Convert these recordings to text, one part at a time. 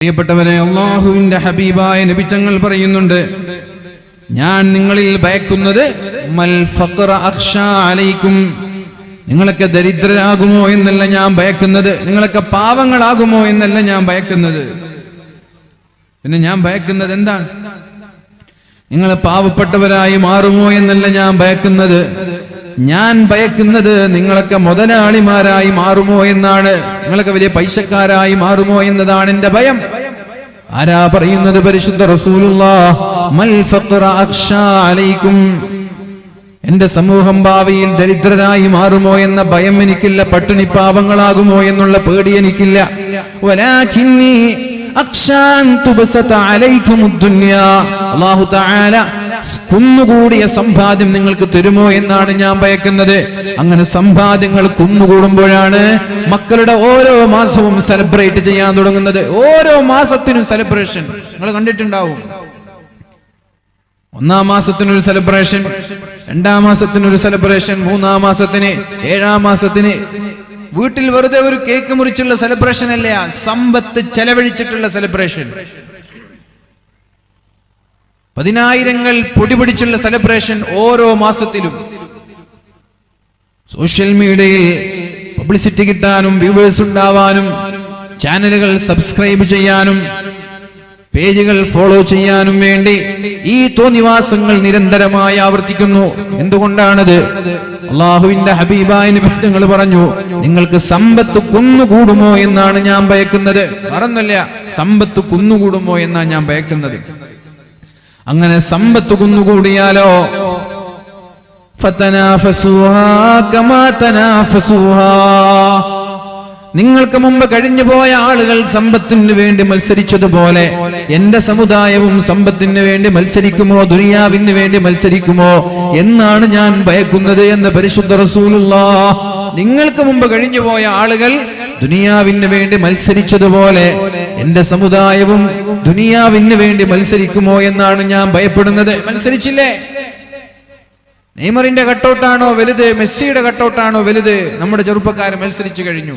പ്രിയപ്പെട്ടവരെ, അല്ലാഹുവിന്റെ ഹബീബായ നബി തങ്ങൾ പറയുന്നുണ്ട്, ഞാൻ നിങ്ങളിൽ ഭയക്കുന്നത് മൽ ഫഖറ അഖ്ശാ അലൈക്കും, നിങ്ങളൊക്കെ ദരിദ്രരാകുമോ എന്നല്ല ഞാൻ ഭയക്കുന്നത്, നിങ്ങളൊക്കെ പാവങ്ങളാകുമോ എന്നല്ല ഞാൻ ഭയക്കുന്നത്. പിന്നെ ഞാൻ ഭയക്കുന്നത് എന്താണ്? നിങ്ങൾ പാവപ്പെട്ടവരായി മാറുമോ എന്നല്ല ഞാൻ ഭയക്കുന്നത്. ഞാൻ ഭയക്കുന്നത് നിങ്ങളൊക്കെ മുതലാളിമാരായി മാറുമോ എന്നാണ്, നിങ്ങളൊക്കെ വലിയ പൈസക്കാരായി മാറുമോ എന്നതാണ് എന്റെ ഭയം. ആരാ പറയുന്നത്? പരിശുദ്ധ റസൂലുള്ളാഹ്. മൽ ഫഖറ അഖ്ശാ അലൈക്കും, എന്റെ സമൂഹം ഭാവിയിൽ ദരിദ്രരായി മാറുമോ എന്ന ഭയം എനിക്കില്ല, പട്ടിണി പാവങ്ങളാകുമോ എന്നുള്ള പേടി എനിക്കില്ല. വലാകിന്നി അഖ്ശാ അൻ തുബ്സത അലൈക്കുമുദ് ദുനിയാ, അല്ലാഹു തആല കുന്നുകൂടിയ സമ്പാദ്യം നിങ്ങൾക്ക് തരുമോ എന്നാണ് ഞാൻ ഭയക്കുന്നത്. അങ്ങനെ സമ്പാദ്യങ്ങൾ കുന്നുകൂടുമ്പോഴാണ് മക്കളുടെ ഓരോ മാസവും സെലിബ്രേറ്റ് ചെയ്യാൻ തുടങ്ങുന്നത്. ഓരോ മാസത്തിനും സെലിബ്രേഷൻ നിങ്ങൾ കണ്ടിട്ടുണ്ടാവും. 1-ാം മാസത്തിനൊരു സെലിബ്രേഷൻ, 2-ാം മാസത്തിനൊരു സെലിബ്രേഷൻ, 3-ാം മാസത്തിന്, 7-ാം മാസത്തിന്. വീട്ടിൽ വെറുതെ ഒരു കേക്ക് മുറിച്ചുള്ള സെലിബ്രേഷൻ അല്ല, സമ്പത്ത് ചെലവഴിച്ചിട്ടുള്ള സെലിബ്രേഷൻ. 10,000 പൊടി പിടിച്ചുള്ള സെലിബ്രേഷൻ ഓരോ മാസത്തിലും. സോഷ്യൽ മീഡിയയിൽ പബ്ലിസിറ്റി കിട്ടാനും, വ്യൂവേഴ്സ് ഉണ്ടാവാനും, ചാനലുകൾ സബ്സ്ക്രൈബ് ചെയ്യാനും, പേജുകൾ ഫോളോ ചെയ്യാനും വേണ്ടി ഈ തോന്നിവാസങ്ങൾ നിരന്തരമായി ആവർത്തിക്കുന്നു. എന്തുകൊണ്ടാണത്? അല്ലാഹുവിന്റെ ഹബീബായ നബി തങ്ങൾ പറഞ്ഞു, നിങ്ങൾക്ക് സമ്പത്ത് കുന്നുകൂടുമോ എന്നാണ് ഞാൻ ഭയക്കുന്നത്. പറഞ്ഞല്ല, സമ്പത്ത് കുന്നുകൂടുമോ എന്നാണ് ഞാൻ ഭയക്കുന്നത്. അങ്ങനെ സമ്പത്ത് കുന്നുകൂടിയാലോ, ഫതനാഫസുഹാ കമാ തനാഫസുഹാ, നിങ്ങൾക്ക് മുമ്പ് കഴിഞ്ഞു പോയ ആളുകൾ സമ്പത്തിന് വേണ്ടി മത്സരിച്ചതുപോലെ എന്റെ സമുദായവും സമ്പത്തിന് വേണ്ടി മത്സരിക്കുമോ, ദുനിയാവിന് വേണ്ടി മത്സരിക്കുമോ എന്നാണ് ഞാൻ ഭയക്കുന്നത് എന്ന് പരിശുദ്ധ റസൂലുള്ളാഹ്. നിങ്ങൾക്ക് മുമ്പ് കഴിഞ്ഞു പോയ ആളുകൾ ദുനിയാവിന് വേണ്ടി മത്സരിച്ചതുപോലെ എന്റെ സമുദായവും ദുനിയാവിന് വേണ്ടി മത്സരിക്കുമോ എന്നാണ് ഞാൻ ഭയപ്പെടുന്നത്. മത്സരിച്ചില്ലേ? നെയ്മറിന്റെ കട്ടൗട്ടാണോ വലുത്, മെസ്സിയുടെ കട്ടൗട്ടാണോ വലുത്? നമ്മുടെ ചെറുപ്പക്കാരെ മത്സരിച്ചു കഴിഞ്ഞു.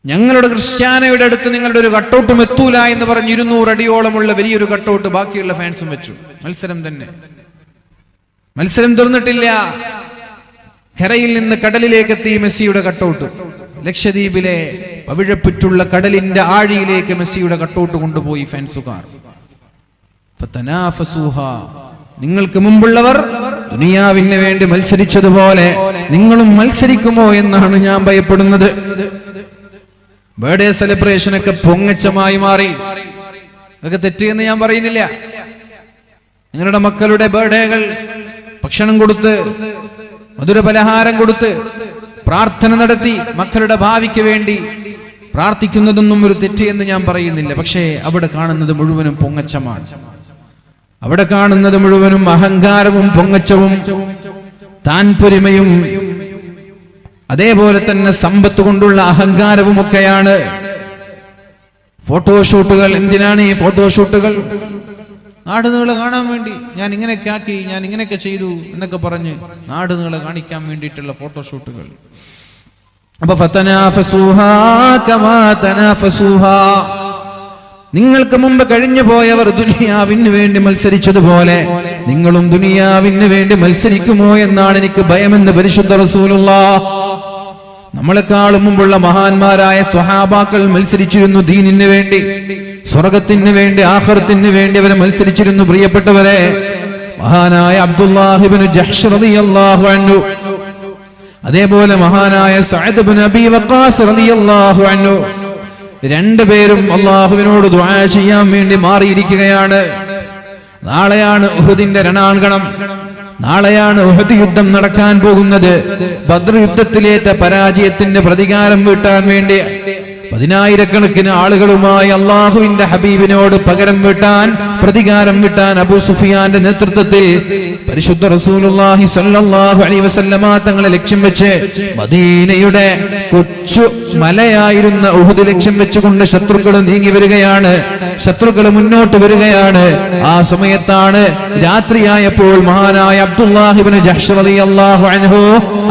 ഞങ്ങളുടെ ക്രിസ്ത്യാനയുടെ അടുത്ത് നിങ്ങളുടെ ഒരു കട്ടൗട്ടും എത്തൂല എന്ന് പറഞ്ഞ് 200 അടിയോളമുള്ള വലിയൊരു കട്ടൗട്ട് ബാക്കിയുള്ള ഫാൻസും വെച്ചു. മത്സരം തന്നെ. മത്സരം തീർന്നിട്ടില്ല. കരയിൽ നിന്ന് കടലിലേക്ക് എത്തി മെസ്സിയുടെ കട്ടൗട്ട്. ലക്ഷദ്വീപിലെ പവിഴപ്പുറ്റുള്ള കടലിന്റെ ആഴിയിലേക്ക് മെസ്സിയുടെ കട്ടൗട്ട് കൊണ്ടുപോയി ഫാൻസുകാർ. ഫതനാഫസുഹാ, നിങ്ങൾക്ക് മുമ്പുള്ളവർ ദുനിയാവിന് വേണ്ടി മത്സരിച്ചതുപോലെ നിങ്ങളും മത്സരിക്കുമോ എന്നാണ് ഞാൻ ഭയപ്പെടുന്നത്. ബർത്ത്ഡേ സെലിബ്രേഷനൊക്കെ പൊങ്ങച്ചമായി മാറി. അതൊക്കെ തെറ്റെന്ന് ഞാൻ പറയുന്നില്ല. നിങ്ങളുടെ മക്കളുടെ ബർത്ത്ഡേകൾ ഭക്ഷണം കൊടുത്ത്, മധുര പലഹാരം കൊടുത്ത്, പ്രാർത്ഥന നടത്തി മക്കളുടെ ഭാവിക്ക് വേണ്ടി പ്രാർത്ഥിക്കുന്നതൊന്നും ഒരു തെറ്റ് എന്ന് ഞാൻ പറയുന്നില്ല. പക്ഷേ അവിടെ കാണുന്നത് മുഴുവനും പൊങ്ങച്ചമാണ്. അവിടെ കാണുന്നത് മുഴുവനും അഹങ്കാരവും പൊങ്ങച്ചവും താൻപൊരിമയും അതേപോലെ തന്നെ സമ്പത്ത് കൊണ്ടുള്ള അഹങ്കാരവും ഒക്കെയാണ്. ഫോട്ടോഷൂട്ടുകൾ. എന്തിനാണ് ഈ ഫോട്ടോഷൂട്ടുകൾ? നാടുനീളെ കാണാൻ വേണ്ടി. ഞാൻ ഇങ്ങനെയൊക്കെ ആക്കി, ഞാൻ ഇങ്ങനെയൊക്കെ ചെയ്തു എന്നൊക്കെ പറഞ്ഞ് നാടുനീളെ കാണിക്കാൻ വേണ്ടിയിട്ടുള്ള ഫോട്ടോഷൂട്ടുകൾ. അപ്പൊ ഫതനാഫസുഹാ കമാ തനാഫസുഹാ, നിങ്ങൾക്ക് മുമ്പ് കഴിഞ്ഞു പോയവർ ദുനിയാവിന് വേണ്ടി മത്സരിച്ചതുപോലെ നിങ്ങളും ദുനിയാവിന് വേണ്ടി മത്സരിക്കുമോ എന്നാണ് എനിക്ക് ഭയമെന്ന് പരിശുദ്ധ റസൂലുള്ളാഹ്. നമ്മളെക്കാളും മുമ്പുള്ള മഹാന്മാരായ സ്വഹാബാക്കൾ മത്സരിച്ചിരുന്നു ദീനിന് വേണ്ടി, സ്വർഗത്തിന് വേണ്ടി, ആഖിറത്തിന് വേണ്ടി അവർ മത്സരിച്ചിരുന്നു. പ്രിയപ്പെട്ടവരെ, മഹാനായ അബ്ദുല്ലാഹ് ഇബ്നു ജഹ്ശ് റളിയല്ലാഹു അൻഹു, അതേപോലെ മഹാനായ സഅദ് ഇബ്നു അബീ വഖാസ് റളിയല്ലാഹു അൻഹു, രണ്ടുപേരും അല്ലാഹുവിനോട് ദുആ ചെയ്യാൻ വേണ്ടി മാറിയിരിക്കുകയാണ്. നാളെയാണ് ഉഹുദിന്റെ രണാങ്കണം. നാളെയാണ് ഉഹദ് യുദ്ധം നടക്കാൻ പോകുന്നത്. ബദ്ർ യുദ്ധത്തിലേറ്റ പരാജയത്തിന്റെ പ്രതികാരം വീട്ടാൻ വേണ്ടി 10,000 ആളുകളുമായി അല്ലാഹുവിന്റെ ഹബീബിനോട് പകരം വീട്ടാൻ, പ്രതികാരം വീട്ടാൻ അബൂ സുഫിയാന്റെ നേതൃത്വത്തിൽ പരിശുദ്ധ റസൂലുള്ളാഹി സ്വല്ലല്ലാഹു അലൈഹി വസല്ലമ തങ്ങളെ ലക്ഷ്യം വെച്ച് മദീനയുടെ കൊച്ചു മലയായിരുന്ന ഉഹുദ് ലക്ഷ്യം വെച്ചുകൊണ്ട് ശത്രുക്കൾ നീങ്ങി വരികയാണ്. ശത്രുക്കൾ മുന്നോട്ട് വരികയാണ്. ആ സമയത്താണ് രാത്രിയായപ്പോൾ മഹാനായ അബ്ദുല്ലാഹ് ഇബ്നു ജഹ്ശ് റളിയല്ലാഹു അൻഹു,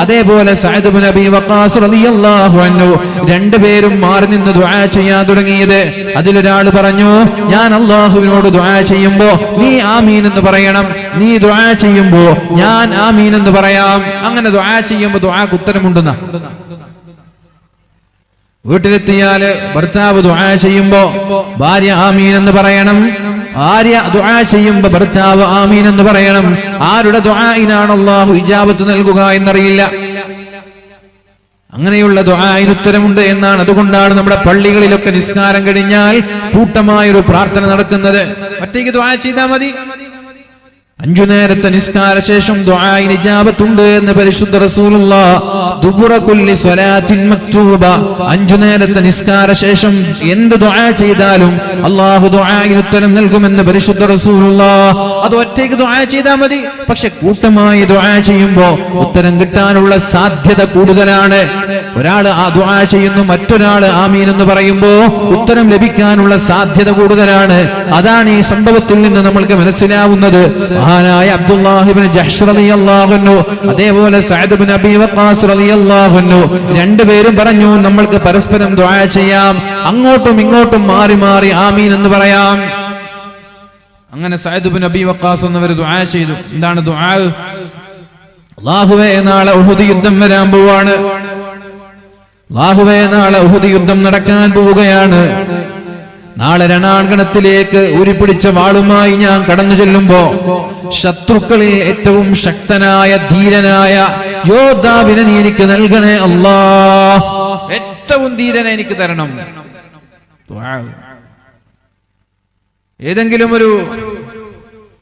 അതേപോലെ സഅദ് ഇബ്നു അബീ വഖാസ് റളിയല്ലാഹു അൻഹു രണ്ടുപേരും മാറി മാറി നിന്ന് ദുആ ചെയ്യാൻ തുടങ്ങിയത്. അതിലൊരാൾ പറഞ്ഞു, ഞാൻ അല്ലാഹുവിനോട് ദുആ ചെയ്യുമ്പോ നീ ആമീൻ എന്ന് പറയണം, നീ ദുആ ചെയ്യുമ്പോ ഞാൻ ആമീൻ എന്ന് പറയാം. അങ്ങനെ ദുആ ചെയ്യുമ്പോ ദുആക്ക് ഉത്തരമുണ്ടെന്ന. വീട്ടിലെത്തിയാല് ഭർത്താവ് ദുആ ചെയ്യുമ്പോ ഭാര്യ ആമീൻ എന്ന് പറയണം, ഭാര്യ ദുആ ചെയ്യുമ്പോ ഭർത്താവ് ആമീൻ എന്ന് പറയണം. ആരുടെ ദുആയിനാണ് അല്ലാഹു ഇജാബത്ത് നൽകുക എന്നറിയില്ല. അങ്ങനെയുള്ള ദുആഇന് ഉത്തരമുണ്ട് എന്നാണ്. അതുകൊണ്ടാണ് നമ്മുടെ പള്ളികളിലൊക്കെ നിസ്കാരം കഴിഞ്ഞാൽ കൂട്ടമായൊരു പ്രാർത്ഥന നടക്കുന്നത്. ഒറ്റയ്ക്ക് ദുആ ചെയ്താൽ മതി. 5 നേരത്തെ നിസ്കാര ശേഷം ദുആഇന് ഇജാബത്തുണ്ട് എന്ന് പരിശുദ്ധ റസൂലുള്ളാഹ്. ദുബുറ കുല്ലി സ്വലാത്തിൻ മക്തൂബ, 5 നേരത്തെ നിസ്കാര ശേഷം എന്ത് ദുആ ചെയ്താലും അല്ലാഹു ദുആഇന് ഉത്തരം നൽകുമെന്ന് പരിശുദ്ധ റസൂലുള്ളാഹ്. അത് ഒറ്റയ്ക്ക് ദുആ ചെയ്താൽ മതി. പക്ഷെ കൂട്ടമായി ദുആ ചെയ്യുമ്പോൾ ഉത്തരം കിട്ടാനുള്ള സാധ്യത കൂടുതലാണ്. ഒരാൾ ആ ദുആ ചെയ്യുന്നു, മറ്റൊരാൾ ആമീൻ എന്ന് പറയുമ്പോൾ ഉത്തരം ലഭിക്കാനുള്ള സാധ്യത കൂടുതലാണ്. അതാണ് ഈ സംഭവത്തിൽ നിന്ന് നമ്മൾക്ക് മനസ്സിലാവുന്നത്. മഹാനായ അബ്ദുല്ലാഹ് ഇബ്നു ജഹ്ഷ് റളിയല്ലാഹു അൻഹു, അതേപോലെ സഅദ് ഇബ്നു അബീ വഖാസ് റളിയല്ലാഹു അൻഹു, രണ്ടുപേരും പറഞ്ഞു നമ്മൾക്ക് പരസ്പരം ദുആ ചെയ്യാം, അങ്ങോട്ടും ഇങ്ങോട്ടും മാറി മാറി ആമീൻ എന്ന് പറയാം. അങ്ങനെ സഅദ് ഇബ്നു അബീ വഖാസ് എന്നവർ ദുആ ചെയ്തു. എന്താണ് ദുആ? അല്ലാഹുവേ, നാളെ ഉഹുദ് യുദ്ധം വരാൻ പോവാണ്. അല്ലാഹുവേ, നാളെ ഉഹുദ് യുദ്ധം നടക്കാൻ പോവുകയാണ്. നാളെ രണാങ്കണത്തിലേക്ക് ഉരുപിടിച്ച വാളുമായി ഞാൻ കടന്നു ചെല്ലുമ്പോ ശത്രുക്കളിൽ ഏറ്റവും ശക്തനായ ധീരനായ യോദ്ധാവിനെ നീ എനിക്ക് നൽകണേ അല്ലാഹ്. ഏറ്റവും ധീരനെ എനിക്ക് തരണം. ഏതെങ്കിലും ഒരു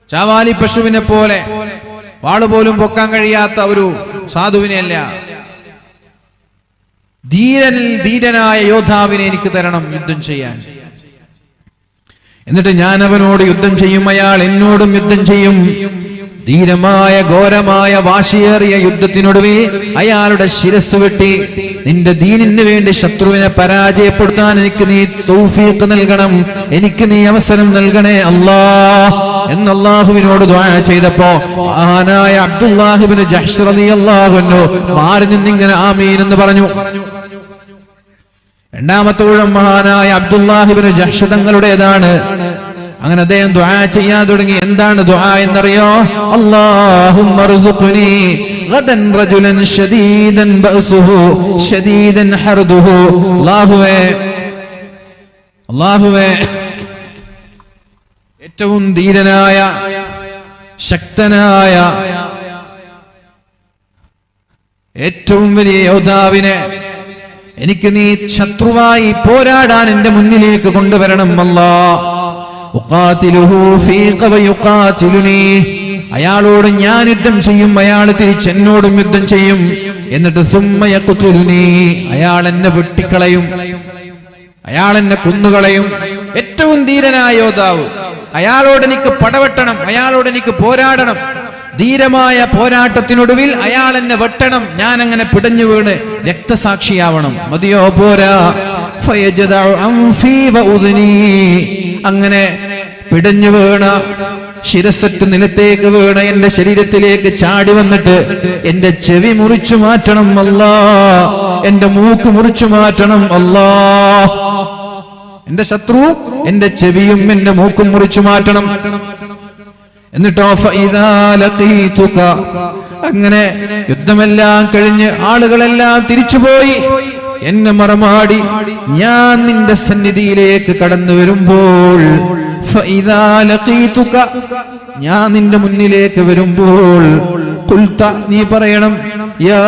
ചാവാലി പശുവിനെ പോലെ വാളുപോലും പൊക്കാൻ കഴിയാത്ത ഒരു സാധുവിനെയല്ല, ധീരനായ യോദ്ധാവിനെ എനിക്ക് തരണം യുദ്ധം ചെയ്യാൻ. എന്നിട്ട് ഞാൻ അവനോട് യുദ്ധം ചെയ്യും, അയാൾ എന്നോടും യുദ്ധം ചെയ്യും. ധീരമായ ഘോരമായ വാശിയേറിയ യുദ്ധത്തിനൊടുവിൽ അയാളുടെ ശിരസ് വെട്ടി നിന്റെ ദീനിന് വേണ്ടി ശത്രുവിനെ പരാജയപ്പെടുത്താൻ എനിക്ക് നീ തൗഫീഖ് നൽകണം, എനിക്ക് നീ അവസരം നൽകണേ അല്ലാഹ് എന്ന് അല്ലാഹുവിനോട് ദുആ ചെയ്തപ്പോ മഹാനായ അബ്ദുല്ലാഹ് ഇബ്നു ജഹ്ഷ് റളിയല്ലാഹു അൻഹു മാറി നിന്നിങ്ങനെ ആമീൻ എന്ന് പറഞ്ഞു. രണ്ടാമത്തെ ഊഴം മഹാനായ അബ്ദുല്ലാഹ് ഇബ്നു ജഹ്ഷ് തങ്ങളുടേതാണ്. അങ്ങനെ അദ്ദേഹം ദുആ ചെയ്യാൻ തുടങ്ങി. എന്താണ് ദുആ എന്നറിയോ? അല്ലാഹുമ്മ ർസുഖ്നി ഗദൻ റജുലൻ ശദീദൻ ബഅസുഹു ശദീദൻ ഹർദുഹു. അല്ലാഹുവേ, ഏറ്റവും ധീരനായ ശക്തനായ ഏറ്റവും വലിയ യോദ്ധാവിനെ എനിക്ക് നീ ശത്രുവായി പോരാടാൻ എന്റെ മുന്നിലേക്ക് കൊണ്ടുവരണം അല്ലാഹ്. ഉഖാതിലുഹു ഫീക വയുഖാതിലുനി, അയാളോട് ഞാൻ യുദ്ധം ചെയ്യും, അയാൾ തിരിച്ചെന്നോടും യുദ്ധം ചെയ്യും. എന്നിട്ട് സുമ്മ യഖ്തുലുനി, അയാൾ എന്നെ വെട്ടിക്കളയും, അയാൾ എന്നെ കൊന്നുകളയും. ഏറ്റവും ധീരനായ യോദ്ധാവ്, അയാളോട് എനിക്ക് പടവെട്ടണം, അയാളോട് എനിക്ക് പോരാടണം. ധീരമായ പോരാട്ടത്തിനൊടുവിൽ അയാൾ എന്നെ വെട്ടണം, ഞാൻ അങ്ങനെ പിടഞ്ഞു വീണ് രക്തസാക്ഷിയാവണം. മതിയോ? പോരാ. അങ്ങനെ പിടഞ്ഞു വീണ ശിരസറ്റ് നിലത്തേക്ക് വീണ എന്റെ ശരീരത്തിലേക്ക് ചാടി വന്നിട്ട് എന്റെ ചെവി മുറിച്ചു മാറ്റണം അല്ലാഹ്, എന്റെ മൂക്ക് മുറിച്ചു മാറ്റണം അല്ലാഹ്. എന്റെ ശത്രു എന്റെ ചെവിയും എന്റെ മൂക്കും മുറിച്ചു മാറ്റണം. എന്നിട്ടോ ഫഇദാ ലഖീതുക, അങ്ങനെ യുദ്ധമെല്ലാം കഴിഞ്ഞ് ആളുകളെല്ലാം തിരിച്ചുപോയി എന്നെ മറമാടി ഞാൻ നിന്റെ സന്നിധിയിലേക്ക് കടന്നു വരുമ്പോൾ, ഫഇദാ ലഖീതുക, ഞാൻ നിന്റെ മുന്നിലേക്ക് വരുമ്പോൾ, ഖുൽത, നീ പറയണം, യാ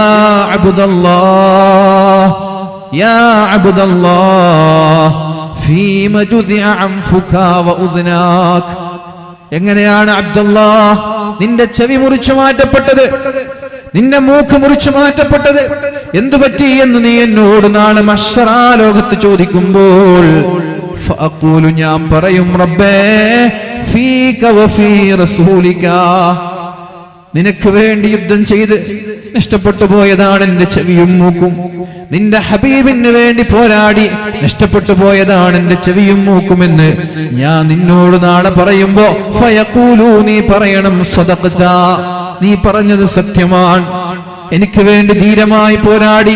അബ്ദല്ലാഹ് യാ അബ്ദല്ലാഹ് ഫീമ ജുദിഅ അൻഫുക വ ഉദ്നാക. എങ്ങനെയാണ് അബ്ദുല്ലാഹ് നിന്റെ ചെവി മുറിച്ചു മാറ്റപ്പെട്ടത്, നിന്റെ മൂക്ക് മുറിച്ചു മാറ്റപ്പെട്ടത്, എന്തു പറ്റി എന്ന് നീ എന്നോട് നാളെ മഹ്ശറാ ലോകത്ത് ചോദിക്കുമ്പോൾ, ഫഅഖൂലു, ഞാൻ പറയും, റബ്ബേ ഫീക വഫീ റസൂലിക, നിനക്ക് വേണ്ടി യുദ്ധം ചെയ്ത് നഷ്ടപ്പെട്ടു പോയതാണ് എന്റെ ചെവിയും മൂക്കും, നിന്റെ ഹബീബിന് വേണ്ടി പോരാടി നഷ്ടപ്പെട്ടു പോയതാണ് എന്റെ ചെവിയും മൂക്കുമെന്ന് ഞാൻ നിന്നോട് നാളെ പറയുമ്പോ, ഫയഖൂലു, നീ പറയണം, സദഖത, നീ പറഞ്ഞത് സത്യമാണ്. എനിക്ക് വേണ്ടി ധീരമായി പോരാടി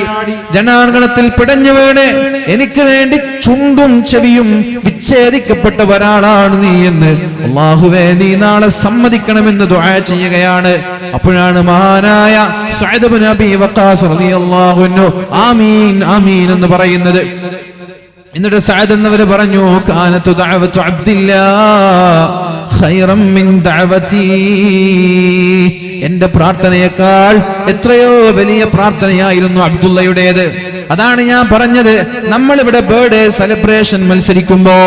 രണാങ്കണത്തിൽ പിടഞ്ഞു വീണ് എനിക്ക് വേണ്ടി ചുണ്ടും ചെവിയും വിച്ഛേദിക്കപ്പെട്ട ഒരാളാണ് നീ എന്ന് അല്ലാഹുവേ നീ നാളെ സമ്മതിക്കണമെന്ന് ദുആ ചെയ്യുകയാണ്. അപ്പോഴാണ് മഹാനായ സഅദ് ഇബ്നു അബീ വഖാസ് റളിയല്ലാഹു അൻഹു ആമീൻ ആമീൻ എന്ന് പറയുന്നത്. എന്നിട്ട് സഅദ് എന്നവർ പറഞ്ഞു, കാനതു ദഅവതു അബ്ദില്ലാഹ് ഖൈറൻ മിൻ ദഅവതി, എന്റെ പ്രാർത്ഥനയേക്കാൾ എത്രയോ വലിയ പ്രാർത്ഥനയായിരുന്നു അബ്ദുള്ളയുടേത്. അതാണ് ഞാൻ പറഞ്ഞത്, നമ്മളിവിടെ ബർത്ത്ഡേ സെലിബ്രേഷൻ മത്സരിക്കുമ്പോ,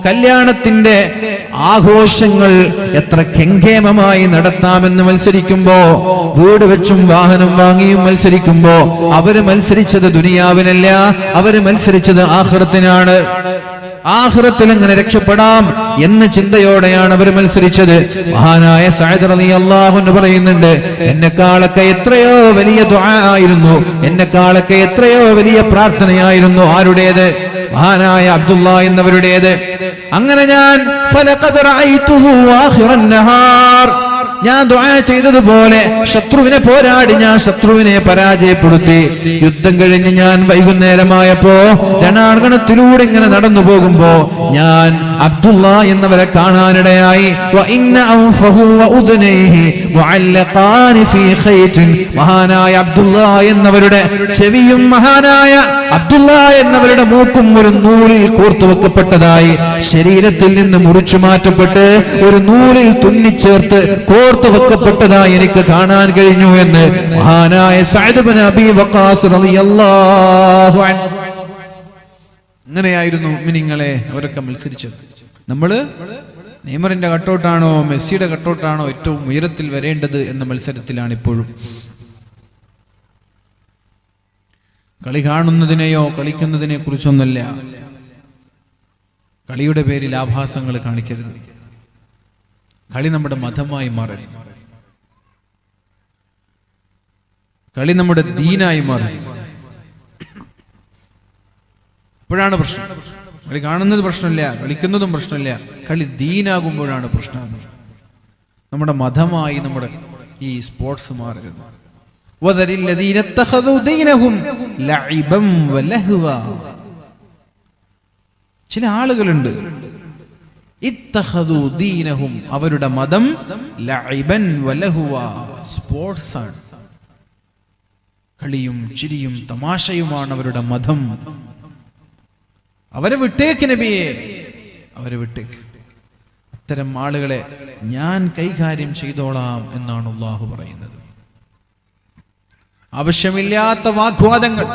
കല്യാണത്തിന്റെ ആഘോഷങ്ങൾ എത്ര കെങ്കേമമായി നടത്താമെന്ന് മത്സരിക്കുമ്പോ, വീട് വെച്ചും വാഹനം വാങ്ങിയും മത്സരിക്കുമ്പോ, അവര് മത്സരിച്ചത് ദുനിയാവിനല്ല, അവര് മത്സരിച്ചത് ആഖിറത്തിനാണ്. ആഖിറത്തിൽ എങ്ങനെ രക്ഷപ്പെടാം എന്ന ചിന്തയോടെയാണ് അവർ മത്സരിച്ചത്. മഹാനായ സഅദ് റളിയല്ലാഹു അൻഹു പറയുന്നുണ്ട്, എന്നെക്കാളൊക്കെ എത്രയോ വലിയ ദുആ ആയിരുന്നു, എന്നെക്കാളൊക്കെ എത്രയോ വലിയ പ്രാർത്ഥനയായിരുന്നു ആരുടേത്? മഹാനായ അബ്ദുള്ള എന്നവരുടേത്. അങ്ങനെ ഞാൻ ഫലഖദ് റഅയ്തുഹു ആഖിറൻ നഹാർ, ഞാൻ ദുആ ചെയ്തതുപോലെ ശത്രുവിനെ പോരാടി ഞാൻ ശത്രുവിനെ പരാജയപ്പെടുത്തി. യുദ്ധം കഴിഞ്ഞ് ഞാൻ വൈകുന്നേരമായപ്പോ രണാങ്കണത്തിലൂടെ ഇങ്ങനെ നടന്നു പോകുമ്പോ ഞാൻ അബ്ദുള്ള എന്നവരെ കാണാനിടയായി. മഹാനായ അബ്ദുള്ള എന്നവരുടെ ചെവിയും മഹാനായ അബ്ദുള്ള എന്നവരുടെ മൂക്കും ഒരു നൂലിൽ കോർത്തു വെക്കപ്പെട്ടതായി, ശരീരത്തിൽ നിന്ന് മുറിച്ചു മാറ്റപ്പെട്ട് ഒരു നൂലിൽ തുന്നിച്ചേർത്ത് കോർത്തു വെക്കപ്പെട്ടതായി എനിക്ക് കാണാൻ കഴിഞ്ഞു എന്ന് മഹാനായ സഅദ് ഇബ്നു അബീ വഖാസ് റളിയല്ലാഹു അൻഹു. അങ്ങനെയായിരുന്നു മുഅ്മിനീങ്ങളെ അവരൊക്കെ മത്സരിച്ചത്. നമ്മള് നെയ്മറിന്റെ കട്ടൗട്ടാണോ മെസ്സിയുടെ കട്ടൗട്ടാണോ ഏറ്റവും ഉയരത്തിൽ വരേണ്ടത് എന്ന മത്സരത്തിലാണ് ഇപ്പോഴും. കളി കാണുന്നതിനെയോ കളിക്കുന്നതിനെ കുറിച്ചൊന്നുമല്ല, കളിയുടെ പേരിൽ ആഭാസങ്ങൾ കാണിക്കരുത്. കളി നമ്മുടെ മതമായി മാറി, കളി നമ്മുടെ ദീനായി മാറി. ഇപ്പോഴാണ് പ്രശ്നം. കളി കാണുന്നത് പ്രശ്നമില്ല, കളിക്കുന്നതും പ്രശ്നമില്ല, കളി ദീനാകുമ്പോഴാണ് പ്രശ്നം. നമ്മുടെ മതമായി നമ്മുടെ ഈ സ്പോർട്സ് മാറരുത്. ചില ആളുകളുണ്ട് ഇത്തഖദു ദീനഹും, അവരുടെ മതം ലഇബൻ വലഹുവ, സ്പോർട്സ് ആണ്, കളിയും ചിരിയും തമാശയുമാണ് അവരുടെ മതം. അവരെ വിട്ടേക്ക് നബിയെ, അവരെ വിട്ടേക്ക്. അത്തരം ആളുകളെ ഞാൻ കൈകാര്യം ചെയ്തോളാം എന്നാണ് അല്ലാഹു പറയുന്നത്. ആവശ്യമില്ലാത്ത വാഗ്വാദങ്ങൾ,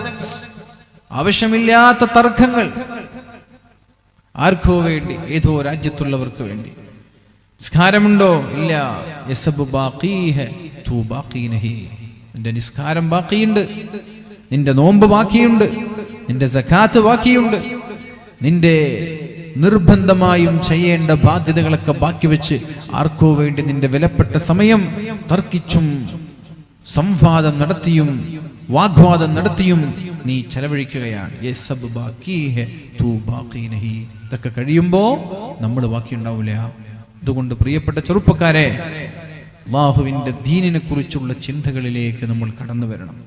ആവശ്യമില്ലാത്ത തർക്കങ്ങൾ, ആർക്കോ വേണ്ടി, ഏതോ രാജ്യത്തുള്ളവർക്ക് വേണ്ടി. നിസ്കാരമുണ്ടോ? ഇല്ല. യസബു ബാഖീഹ തു ബാഖീ നഹി, നിന്റെ നിസ്കാരം ബാക്കിയുണ്ട്, നിന്റെ നോമ്പ് ബാക്കിയുണ്ട്, നിന്റെ സകാത്ത് ബാക്കിയുണ്ട്, നിന്റെ നിർബന്ധമായും ചെയ്യേണ്ട ബാധ്യതകളൊക്കെ ബാക്കി വെച്ച് ആർക്കോ വേണ്ടി നിന്റെ വിലപ്പെട്ട സമയം തർക്കിച്ചും സംവാദം നടത്തിയും വാഗ്വാദം നടത്തിയും നീ ചെലവഴിക്കുകയാണ്. ഇതൊക്കെ കഴിയുമ്പോ നമ്മൾ ബാക്കിയുണ്ടാവില്ല. അതുകൊണ്ട് പ്രിയപ്പെട്ട ചെറുപ്പക്കാരെ, അല്ലാഹുവിന്റെ ദീനിനെ കുറിച്ചുള്ള ചിന്തകളിലേക്ക് നമ്മൾ കടന്നു വരണം.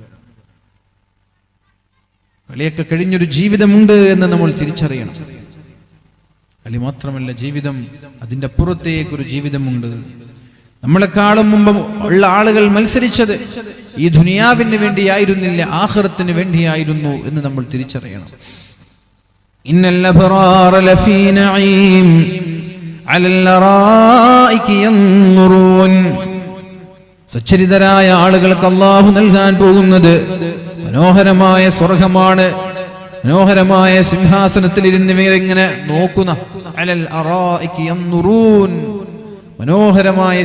കളിയൊക്കെ കഴിഞ്ഞൊരു ജീവിതമുണ്ട് എന്ന് നമ്മൾ തിരിച്ചറിയണം. കളി മാത്രമല്ല ജീവിതം, അതിൻ്റെ അപ്പുറത്തേക്കൊരു ജീവിതമുണ്ട്. നമ്മളെക്കാളും മുമ്പ് ഉള്ള ആളുകൾ മത്സരിച്ചത് ഈ ദുനിയാവിന് വേണ്ടിയായിരുന്നില്ല, ആഖിറത്തിന് വേണ്ടിയായിരുന്നു എന്ന് നമ്മൾ തിരിച്ചറിയണം. ഇന്നൽ അബ്റാറ ലഫീ നഈം അലൽ അറായികി യൻറുൻ, സച്ചരിതരായ ആളുകൾക്ക് അല്ലാഹു നൽകാൻ പോകുന്നത് മനോഹരമായ സ്വർഗമാണ്. മനോഹരമായ സിംഹാസനത്തിൽ ഇരുന്ന് ഇങ്ങനെ നോക്കുന്ന, അലൽ അറായികി യൻറുൻ, മനോഹരമായ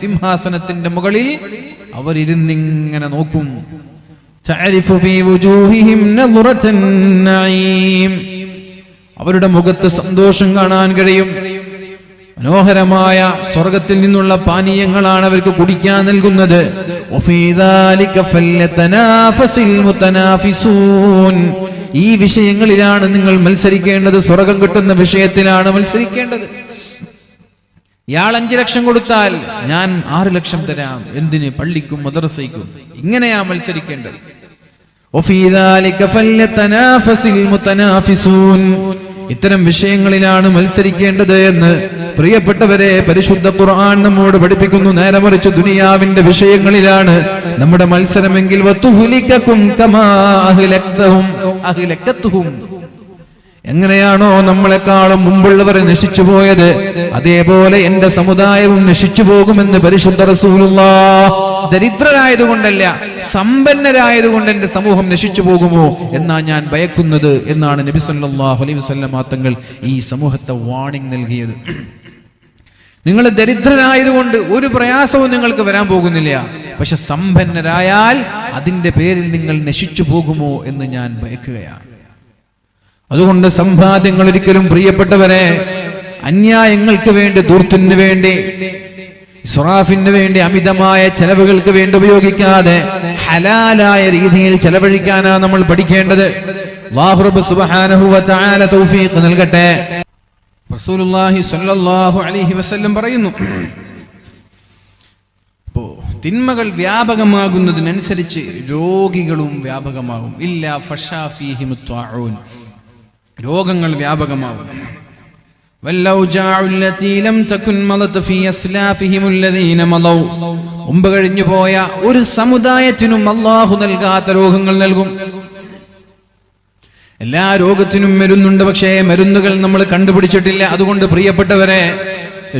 സിംഹാസനത്തിന്റെ മുകളിൽ അവരിരുന്നിങ്ങനെ നോക്കും. തഅരിഫു ഫീ വുജൂഹിഹിം നദ്റതൻ നഈം, അവരുടെ മുഖത്ത് സന്തോഷം കാണാൻ കഴിയും. മനോഹരമായ സ്വർഗത്തിൽ നിന്നുള്ള പാനീയങ്ങളാണ് അവർക്ക് കുടിക്കാൻ നൽകുന്നത്. വഫീ ദാലിക ഫല്യതനാഫസിൽ മുതനാഫിസൂൻ, ഈ വിഷയങ്ങളിലാണ് നിങ്ങൾ മത്സരിക്കേണ്ടത്, സ്വർഗം കിട്ടുന്ന വിഷയത്തിലാണ് മത്സരിക്കേണ്ടത്. ഇയാൾ 5 ലക്ഷം കൊടുത്താൽ ഞാൻ 6 ലക്ഷം തരാം. എന്തിന്? പള്ളിക്കും മദ്രസയ്ക്കും. ഇങ്ങനെയാ മത്സരിക്കേണ്ടത്. ഇത്തരം വിഷയങ്ങളിലാണ് മത്സരിക്കേണ്ടത് എന്ന് പ്രിയപ്പെട്ടവരെ പരിശുദ്ധ ഖുർആൻ നമ്മോട് പഠിപ്പിക്കുന്നു. നേരെ മറിച്ച് ദുനിയാവിന്റെ വിഷയങ്ങളിലാണ് നമ്മുടെ മത്സരമെങ്കിൽ എങ്ങനെയാണോ നമ്മളെക്കാളും മുമ്പുള്ളവർ നശിച്ചു പോയത്, അതേപോലെ എന്റെ സമുദായവും നശിച്ചു പോകുമെന്ന് പരിശുദ്ധ റസൂലുള്ളാഹ്. ദരിദ്രരായതുകൊണ്ടല്ല, സമ്പന്നരായതുകൊണ്ട് എന്റെ സമൂഹം നശിച്ചു പോകുമോ എന്നാ ഞാൻ ഭയക്കുന്നത് എന്നാണ് നബി സല്ലല്ലാഹു അലൈഹി വസല്ലം തങ്ങൾ ഈ സമൂഹത്തെ വാർണിംഗ് നൽകിയത്. നിങ്ങൾ ദരിദ്രരായതുകൊണ്ട് ഒരു പ്രയാസവും നിങ്ങൾക്ക് വരാൻ പോകുന്നില്ല, പക്ഷെ സമ്പന്നരായാൽ അതിന്റെ പേരിൽ നിങ്ങൾ നശിച്ചു പോകുമോ എന്ന് ഞാൻ ഭയക്കുകയാണ്. അതുകൊണ്ട് സമ്പാദ്യങ്ങൾ ഒരിക്കലും പ്രിയപ്പെട്ടവരെ അന്യായങ്ങൾക്ക് വേണ്ടി, ധൂർത്തിന് വേണ്ടി, ഇസ്റാഫിന് വേണ്ടി, അമിതമായ ചെലവുകൾക്ക് വേണ്ടി ഉപയോഗിക്കാതെ ഹലാലായ രീതിയിൽ ചെലവഴിക്കാനാ നമ്മൾ പഠിക്കേണ്ടത്. അല്ലാഹു റബ്ബ് സുബ്ഹാനഹു വ തആല തൗഫീഖ് നൽകട്ടെ. റസൂലുള്ളാഹി സ്വല്ലല്ലാഹു അലൈഹി വസല്ലം പറയുന്നു, തിന്മകൾ വ്യാപകമാകുന്നതിനനുസരിച്ച് രോഗികളും വ്യാപകമാകും. ഇല്ലാ ഫശാ ഫീഹിമുത് ത്വാഊൻ, രോഗങ്ങൾ വ്യാപകമാകും. മുമ്പ് കഴിഞ്ഞു പോയ ഒരു സമുദായത്തിനും അല്ലാഹു നൽകാത്ത രോഗങ്ങൾ നൽകും. എല്ലാ രോഗത്തിനും മരുന്നുണ്ട്, പക്ഷേ മരുന്നുകൾ നമ്മൾ കണ്ടുപിടിച്ചിട്ടില്ല. അതുകൊണ്ട് പ്രിയപ്പെട്ടവരെ,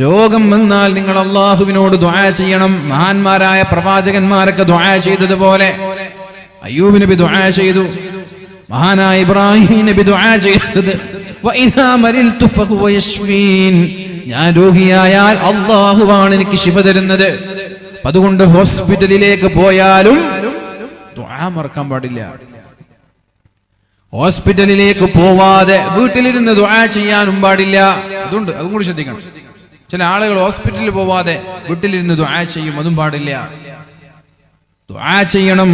രോഗം വന്നാൽ നിങ്ങൾ അല്ലാഹുവിനോട് ദുആ ചെയ്യണം. മഹാന്മാരായ പ്രവാചകന്മാരൊക്കെ ദുആ ചെയ്തതുപോലെ അയ്യൂബ് നബി ദുആ ചെയ്തു, മഹാനായ ഇബ്രാഹിം നബി ദുആ ചെയ്തത് വഇദാ മരിൽതു ഫഹുവ യശ്ഫീൻ, ഞാൻ രോഗിയായാൽ അല്ലാഹുവാണ് എനിക്ക് ശിഫ തരുന്നത്. അതുകൊണ്ട് ഹോസ്പിറ്റലിലേക്ക് പോയാലും ദുആ മറക്കാൻ പാടില്ല. ഹോസ്പിറ്റലിലേക്ക് പോവാതെ വീട്ടിലിരുന്ന് ദുആ ചെയ്യാനും പാടില്ല. അതും കൂടി ശ്രദ്ധിക്കണം. ചില ആളുകൾ ഹോസ്പിറ്റലിൽ പോവാതെ വീട്ടിലിരുന്ന് ദുആ ചെയ്യും, അതും പാടില്ല. ദുആ ചെയ്യണം,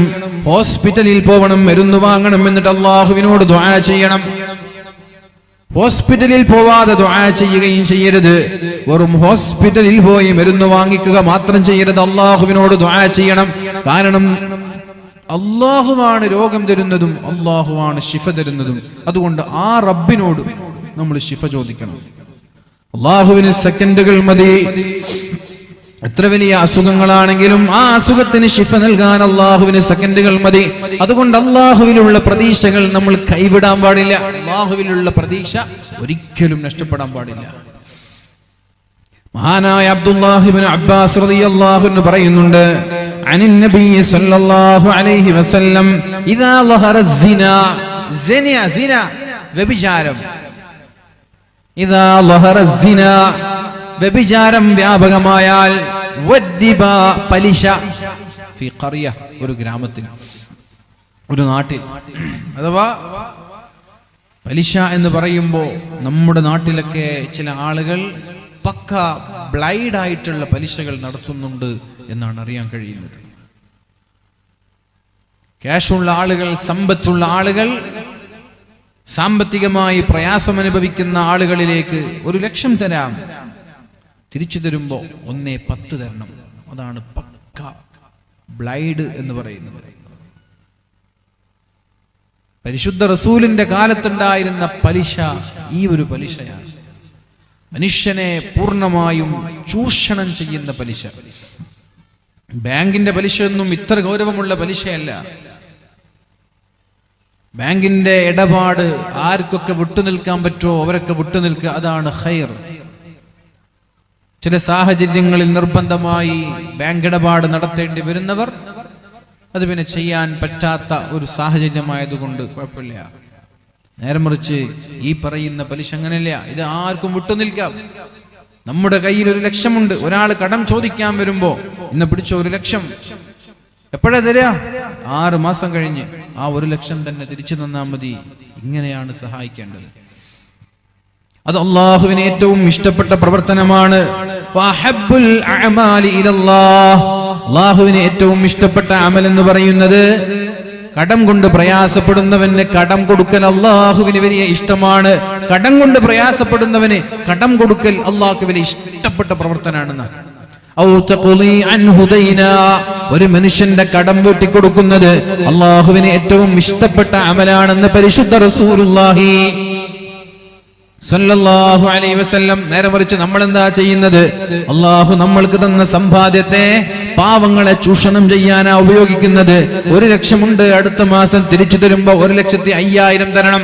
ഹോസ്പിറ്റലിൽ പോകണം, മരുന്ന് വാങ്ങണം, എന്നിട്ട് അല്ലാഹുവിനോട് ദുആ ചെയ്യണം. ഹോസ്പിറ്റലിൽ പോവാതെ ദുആ ചെയ്യുകയും ചെയ്യരുത്. വെറും ഹോസ്പിറ്റലിൽ പോയി മരുന്ന് വാങ്ങിക്കുക മാത്രം ചെയ്യരുത്, അല്ലാഹുവിനോട് ദുആ ചെയ്യണം. കാരണം അല്ലാഹുവാണ് രോഗം തരുന്നതും അല്ലാഹുവാണ് ശിഫ തരുന്നതും. അതുകൊണ്ട് ആ റബ്ബിനോട് നമ്മൾ ശിഫ ചോദിക്കണം. അല്ലാഹുവിന് സെക്കൻഡുകൾ മതി. എത്ര വലിയ അസുഖങ്ങളാണെങ്കിലും ആ അസുഖത്തിന് ശിഫ നൽകാൻ അല്ലാഹുവിന് സെക്കൻഡുകൾ മതി. അതുകൊണ്ട് അല്ലാഹുവിലുള്ള പ്രതീക്ഷകൾ നമ്മൾ കൈവിടാൻ പാടില്ല. അല്ലാഹുവിലുള്ള പ്രതീക്ഷ ഒരിക്കലും നഷ്ടപ്പെടാൻ പാടില്ല. മഹാനായ അബ്ദുല്ലാഹി ഇബ്നു അബ്ബാസ് റളിയല്ലാഹു അൻഹു പറയുന്നുണ്ട്, അനിൻ നബി സല്ലല്ലാഹു അലൈഹി വസല്ലം ഇദാ ലഹറ സിന വ്യഭിചാരം, ഇദാ ലഹറ സിന വ്യഭിചാരം വ്യാപകമായാൽ, വദ്ദിബ പലിശ, ഫി ഖറിയ ഒരു ഗ്രാമത്തിൽ, ഒരു നാട്ടിൽ. അഥവാ പലിശ എന്ന് പറയുമ്പോൾ നമ്മുടെ നാട്ടിലൊക്കെ ചില ആളുകൾ പക്ക ബ്ലൈഡ് ആയിട്ടുള്ള പലിശകൾ നടത്തുന്നുണ്ട് എന്നാണ് അറിയാൻ കഴിയുന്നത്. ക്യാഷുള്ള ആളുകൾ, സമ്പത്തുള്ള ആളുകൾ, സാമ്പത്തികമായി പ്രയാസം അനുഭവിക്കുന്ന ആളുകളിലേക്ക് 1 ലക്ഷം തരാം, തിരിച്ചു തരുമ്പോ 1.10 തരണം. അതാണ് പക്ക ബ്ലൈഡ് എന്ന് പറയുന്നത്. പരിശുദ്ധ റസൂലിന്റെ കാലത്തുണ്ടായിരുന്ന പലിശ ഈ ഒരു പലിശയാണ്. മനുഷ്യനെ പൂർണ്ണമായും ചൂഷണം ചെയ്യുന്ന പലിശ. ബാങ്കിന്റെ പലിശയൊന്നും ഇത്ര ഗൗരവമുള്ള പലിശയല്ല. ബാങ്കിന്റെ ഇടപാട് ആർക്കൊക്കെ വിട്ടുനിൽക്കാൻ പറ്റുമോ അവരൊക്കെ വിട്ടുനിൽക്കുക, അതാണ് ഖൈർ. ചില സാഹചര്യങ്ങളിൽ നിർബന്ധമായി ബാങ്ക് ഇടപാട് നടത്തേണ്ടി വരുന്നവർ അത് പിന്നെ ചെയ്യാൻ പറ്റാത്ത ഒരു സാഹചര്യമായതുകൊണ്ട് കുഴപ്പമില്ല. നേരെ മറിച്ച് ഈ പറയുന്ന പലിശ അങ്ങനെയല്ല. ഇത് ആർക്കും വിട്ടുനിൽക്കാം. നമ്മുടെ കയ്യിൽ 1 ലക്ഷമുണ്ട്, ഒരാൾ കടം ചോദിക്കാൻ വരുമ്പോ ഇന്ന് പിടിച്ച 1 ലക്ഷം എപ്പോഴാ തരിക? 6 മാസം കഴിഞ്ഞ് ആ 1 ലക്ഷം തന്നെ തിരിച്ചു തന്നാൽ മതി. ഇങ്ങനെയാണ് സഹായിക്കേണ്ടത്. അത് അല്ലാഹുവിന് ഏറ്റവും ഇഷ്ടപ്പെട്ട പ്രവർത്തനമാണ്. അല്ലാഹുവിന് ഏറ്റവും ഇഷ്ടപ്പെട്ട അമൽ എന്ന് പറയുന്നത് കടം കൊണ്ട് പ്രയാസപ്പെടുന്നവന് കടം കൊടുക്കൽ അള്ളാഹുവിന് വലിയ ഇഷ്ടമാണ്. കടം കൊണ്ട് പ്രയാസപ്പെടുന്നവന് കടം കൊടുക്കൽ അള്ളാഹുക്ക് വലിയ ഇഷ്ടപ്പെട്ട പ്രവർത്തനമാണെന്ന്. ഒരു മനുഷ്യന്റെ കടം വീട്ടിക്കൊടുക്കുന്നത് അള്ളാഹുവിന് ഏറ്റവും ഇഷ്ടപ്പെട്ട അമലാണെന്ന് പരിശുദ്ധ റസൂലുള്ളാഹി സല്ലല്ലാഹു അലൈഹി വസല്ലം. നേരെ മറിച്ച് നമ്മൾ എന്താ ചെയ്യുന്നത്? അള്ളാഹു നമ്മൾക്ക് തന്ന സമ്പാദ്യത്തെ പാവങ്ങളെ ചൂഷണം ചെയ്യാനാ ഉപയോഗിക്കുന്നത്. 1,00,000 ഉണ്ട്, അടുത്ത മാസം തിരിച്ചു തരുമ്പോ 1,05,000 തരണം.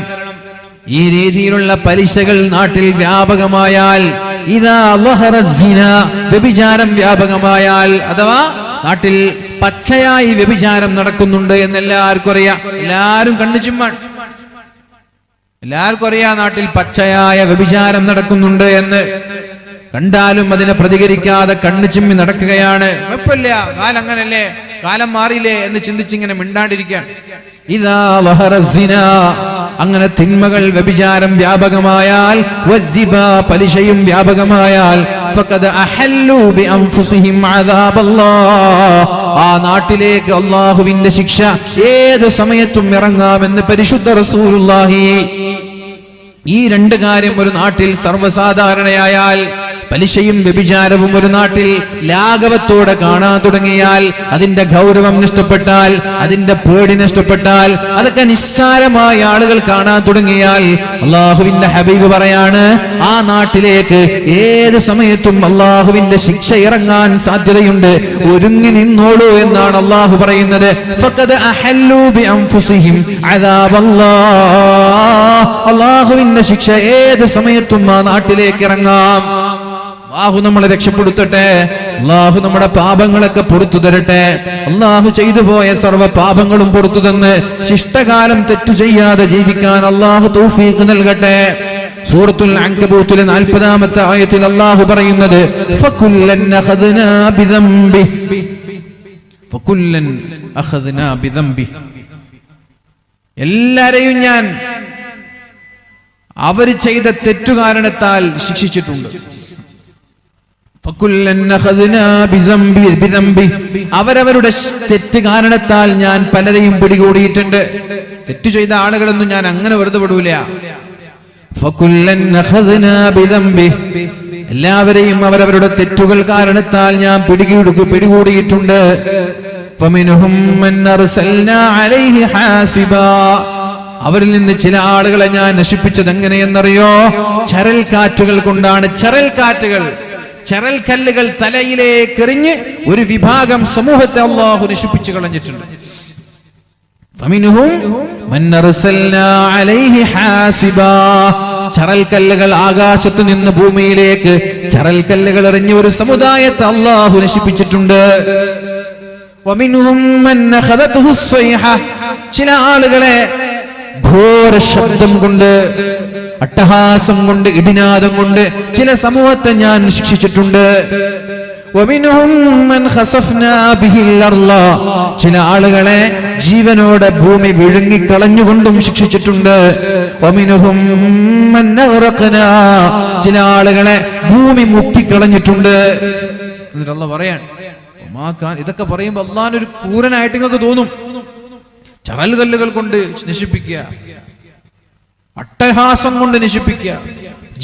ഈ രീതിയിലുള്ള പലിശകൾ നാട്ടിൽ വ്യാപകമായാൽ, ഇദാ വഹറ സിന, വ്യഭിചാരം വ്യാപകമായാൽ, അഥവാ നാട്ടിൽ പച്ചയായി വ്യഭിചാരം നടക്കുന്നുണ്ട് എന്ന് എല്ലാവർക്കും അറിയാം. എല്ലാവരും കണ്ണു ചിമ്മാൻ, എല്ലാവർക്കും അറിയാം നാട്ടിൽ പച്ചയായ വ്യഭിചാരം നടക്കുന്നുണ്ട് എന്ന്. കണ്ടാലും അതിനെ പ്രതികരിക്കാതെ കണ്ണു ചിമ്മി നടക്കുകയാണ്. കുഴപ്പമില്ല, കാലം അങ്ങനല്ലേ, കാലം മാറിയില്ലേ എന്ന് ചിന്തിച്ചിങ്ങനെ മിണ്ടാണ്ടിരിക്കാൻ. ഇദാ വഹറ സിന, അങ്ങനെ തിന്മകൾ വ്യഭിചാരം വ്യാപകമായാൽ, വദ്ദിബാ, പലിശയും വ്യാപകമായാൽ, ഫഖദ അഹല്ലു ബിഅൻഫുസിഹിം അദാബല്ലാഹ്, ആ നാട്ടിലേക്ക് അല്ലാഹുവിന്റെ ശിക്ഷ ഏത് സമയത്തും ഇറങ്ങാമെന്ന് പരിശുദ്ധ റസൂലുള്ളാഹി. ഈ രണ്ട് കാര്യം ഒരു നാട്ടിൽ സർവ്വസാധാരണയായാൽ, പലിശയും വ്യഭിചാരവും ഒരു നാട്ടിൽ ലാഘവത്തോടെ കാണാൻ തുടങ്ങിയാൽ, അതിന്റെ ഗൗരവം നഷ്ടപ്പെട്ടാൽ, അതിന്റെ പേടി നഷ്ടപ്പെട്ടാൽ, അതൊക്കെ നിസ്സാരമായ ആളുകൾ കാണാൻ തുടങ്ങിയാൽ, അള്ളാഹുവിന്റെ ഹബീബ് പറയാണ്, ആ നാട്ടിലേക്ക് ഏത് സമയത്തും അള്ളാഹുവിന്റെ ശിക്ഷ ഇറങ്ങാൻ സാധ്യതയുണ്ട്. ഒരുങ്ങി നിന്നോളൂ എന്നാണ് അള്ളാഹു പറയുന്നത്. ഫഖദ് അഹല്ലു ബിഅൻഫുസിഹിം അദാബല്ലാഹ്, അള്ളാഹുവിന്റെ ശിക്ഷ ഏത് സമയത്തും ആ നാട്ടിലേക്ക് ഇറങ്ങാം. അല്ലാഹു നമ്മളെ രക്ഷപ്പെടുത്തട്ടെ. അല്ലാഹു നമ്മുടെ പാപങ്ങളൊക്കെ പുറത്തു തരട്ടെ. അല്ലാഹു ചെയ്തു പോയ സർവ്വ പാപങ്ങളും പുറത്തു തന്ന് ശിഷ്ടകാലം തെറ്റു ചെയ്യാതെ ജീവിക്കാൻ അല്ലാഹു തൗഫീഖ് നൽകട്ടെ. സൂറത്തുൽ അൻകബൂത്തിലെ 40-ാമത്തെ ആയത്തിൽ അല്ലാഹു പറയുന്നത്, ഫകുല്ലൻ അഖദ്നാ ബിദംബി, ഫകുല്ലൻ അഖദ്നാ ബിദംബി, എല്ലാരെയും ഞാൻ അവർ ചെയ്ത തെറ്റുകാരണത്താൽ ശിക്ഷിച്ചിട്ടുണ്ട്. അവരവരുടെ തെറ്റ് കാരണത്താൽ ഞാൻ പലരെയും പിടികൂടിയിട്ടുണ്ട്. തെറ്റു ചെയ്ത ആളുകളൊന്നും ഞാൻ അങ്ങനെ വെറുതെ വിടൂല. എല്ലാവരെയും അവരവരുടെ തെറ്റുകൾ കാരണത്താൽ ഞാൻ പിടികൂടിയിട്ടുണ്ട്. അവരിൽ നിന്ന് ചില ആളുകളെ ഞാൻ നശിപ്പിച്ചത് എങ്ങനെയെന്നറിയോ? ചരൽ കാറ്റുകൾ കൊണ്ടാണ്. ചരൽ കല്ലുകൾ തലയിലേക്ക് എറിഞ്ഞ് ഒരു വിഭാഗം സമൂഹത്തെ അല്ലാഹു നശിപ്പിച്ചു കളഞ്ഞിട്ടുണ്ട്. ചരൽ കല്ലുകൾ ആകാശത്ത് നിന്ന് ഭൂമിയിലേക്ക് ചരൽ കല്ലുകൾ എറിഞ്ഞ ഒരു സമുദായത്തെ അല്ലാഹു നശിപ്പിച്ചിട്ടുണ്ട്. ചില ആളുകളെ ഘോര ശബ്ദം കൊണ്ട്, അട്ടഹാസം കൊണ്ട്, ഇടിനാദം കൊണ്ട് ചില സമൂഹത്തെ ഞാൻ ശിക്ഷിച്ചിട്ടുണ്ട്. ചില ആളുകളെ ജീവനോടെ ഭൂമി വിഴുങ്ങിക്കളഞ്ഞുകൊണ്ടും ശിക്ഷിച്ചിട്ടുണ്ട്. ചില ആളുകളെ ഭൂമി മുക്കിക്കളഞ്ഞിട്ടുണ്ട്. എന്നിട്ട് അല്ലാഹു പറയാൻ, ഇതൊക്കെ പറയുമ്പോ അല്ലാഹുവിനൊരു ക്രൂരനായിട്ട് നിങ്ങൾക്ക് തോന്നും. ചരൽ കല്ലുകൾ കൊണ്ട് നശിപ്പിക്കുക, അട്ടഹാസം കൊണ്ട് നശിപ്പിക്കുക,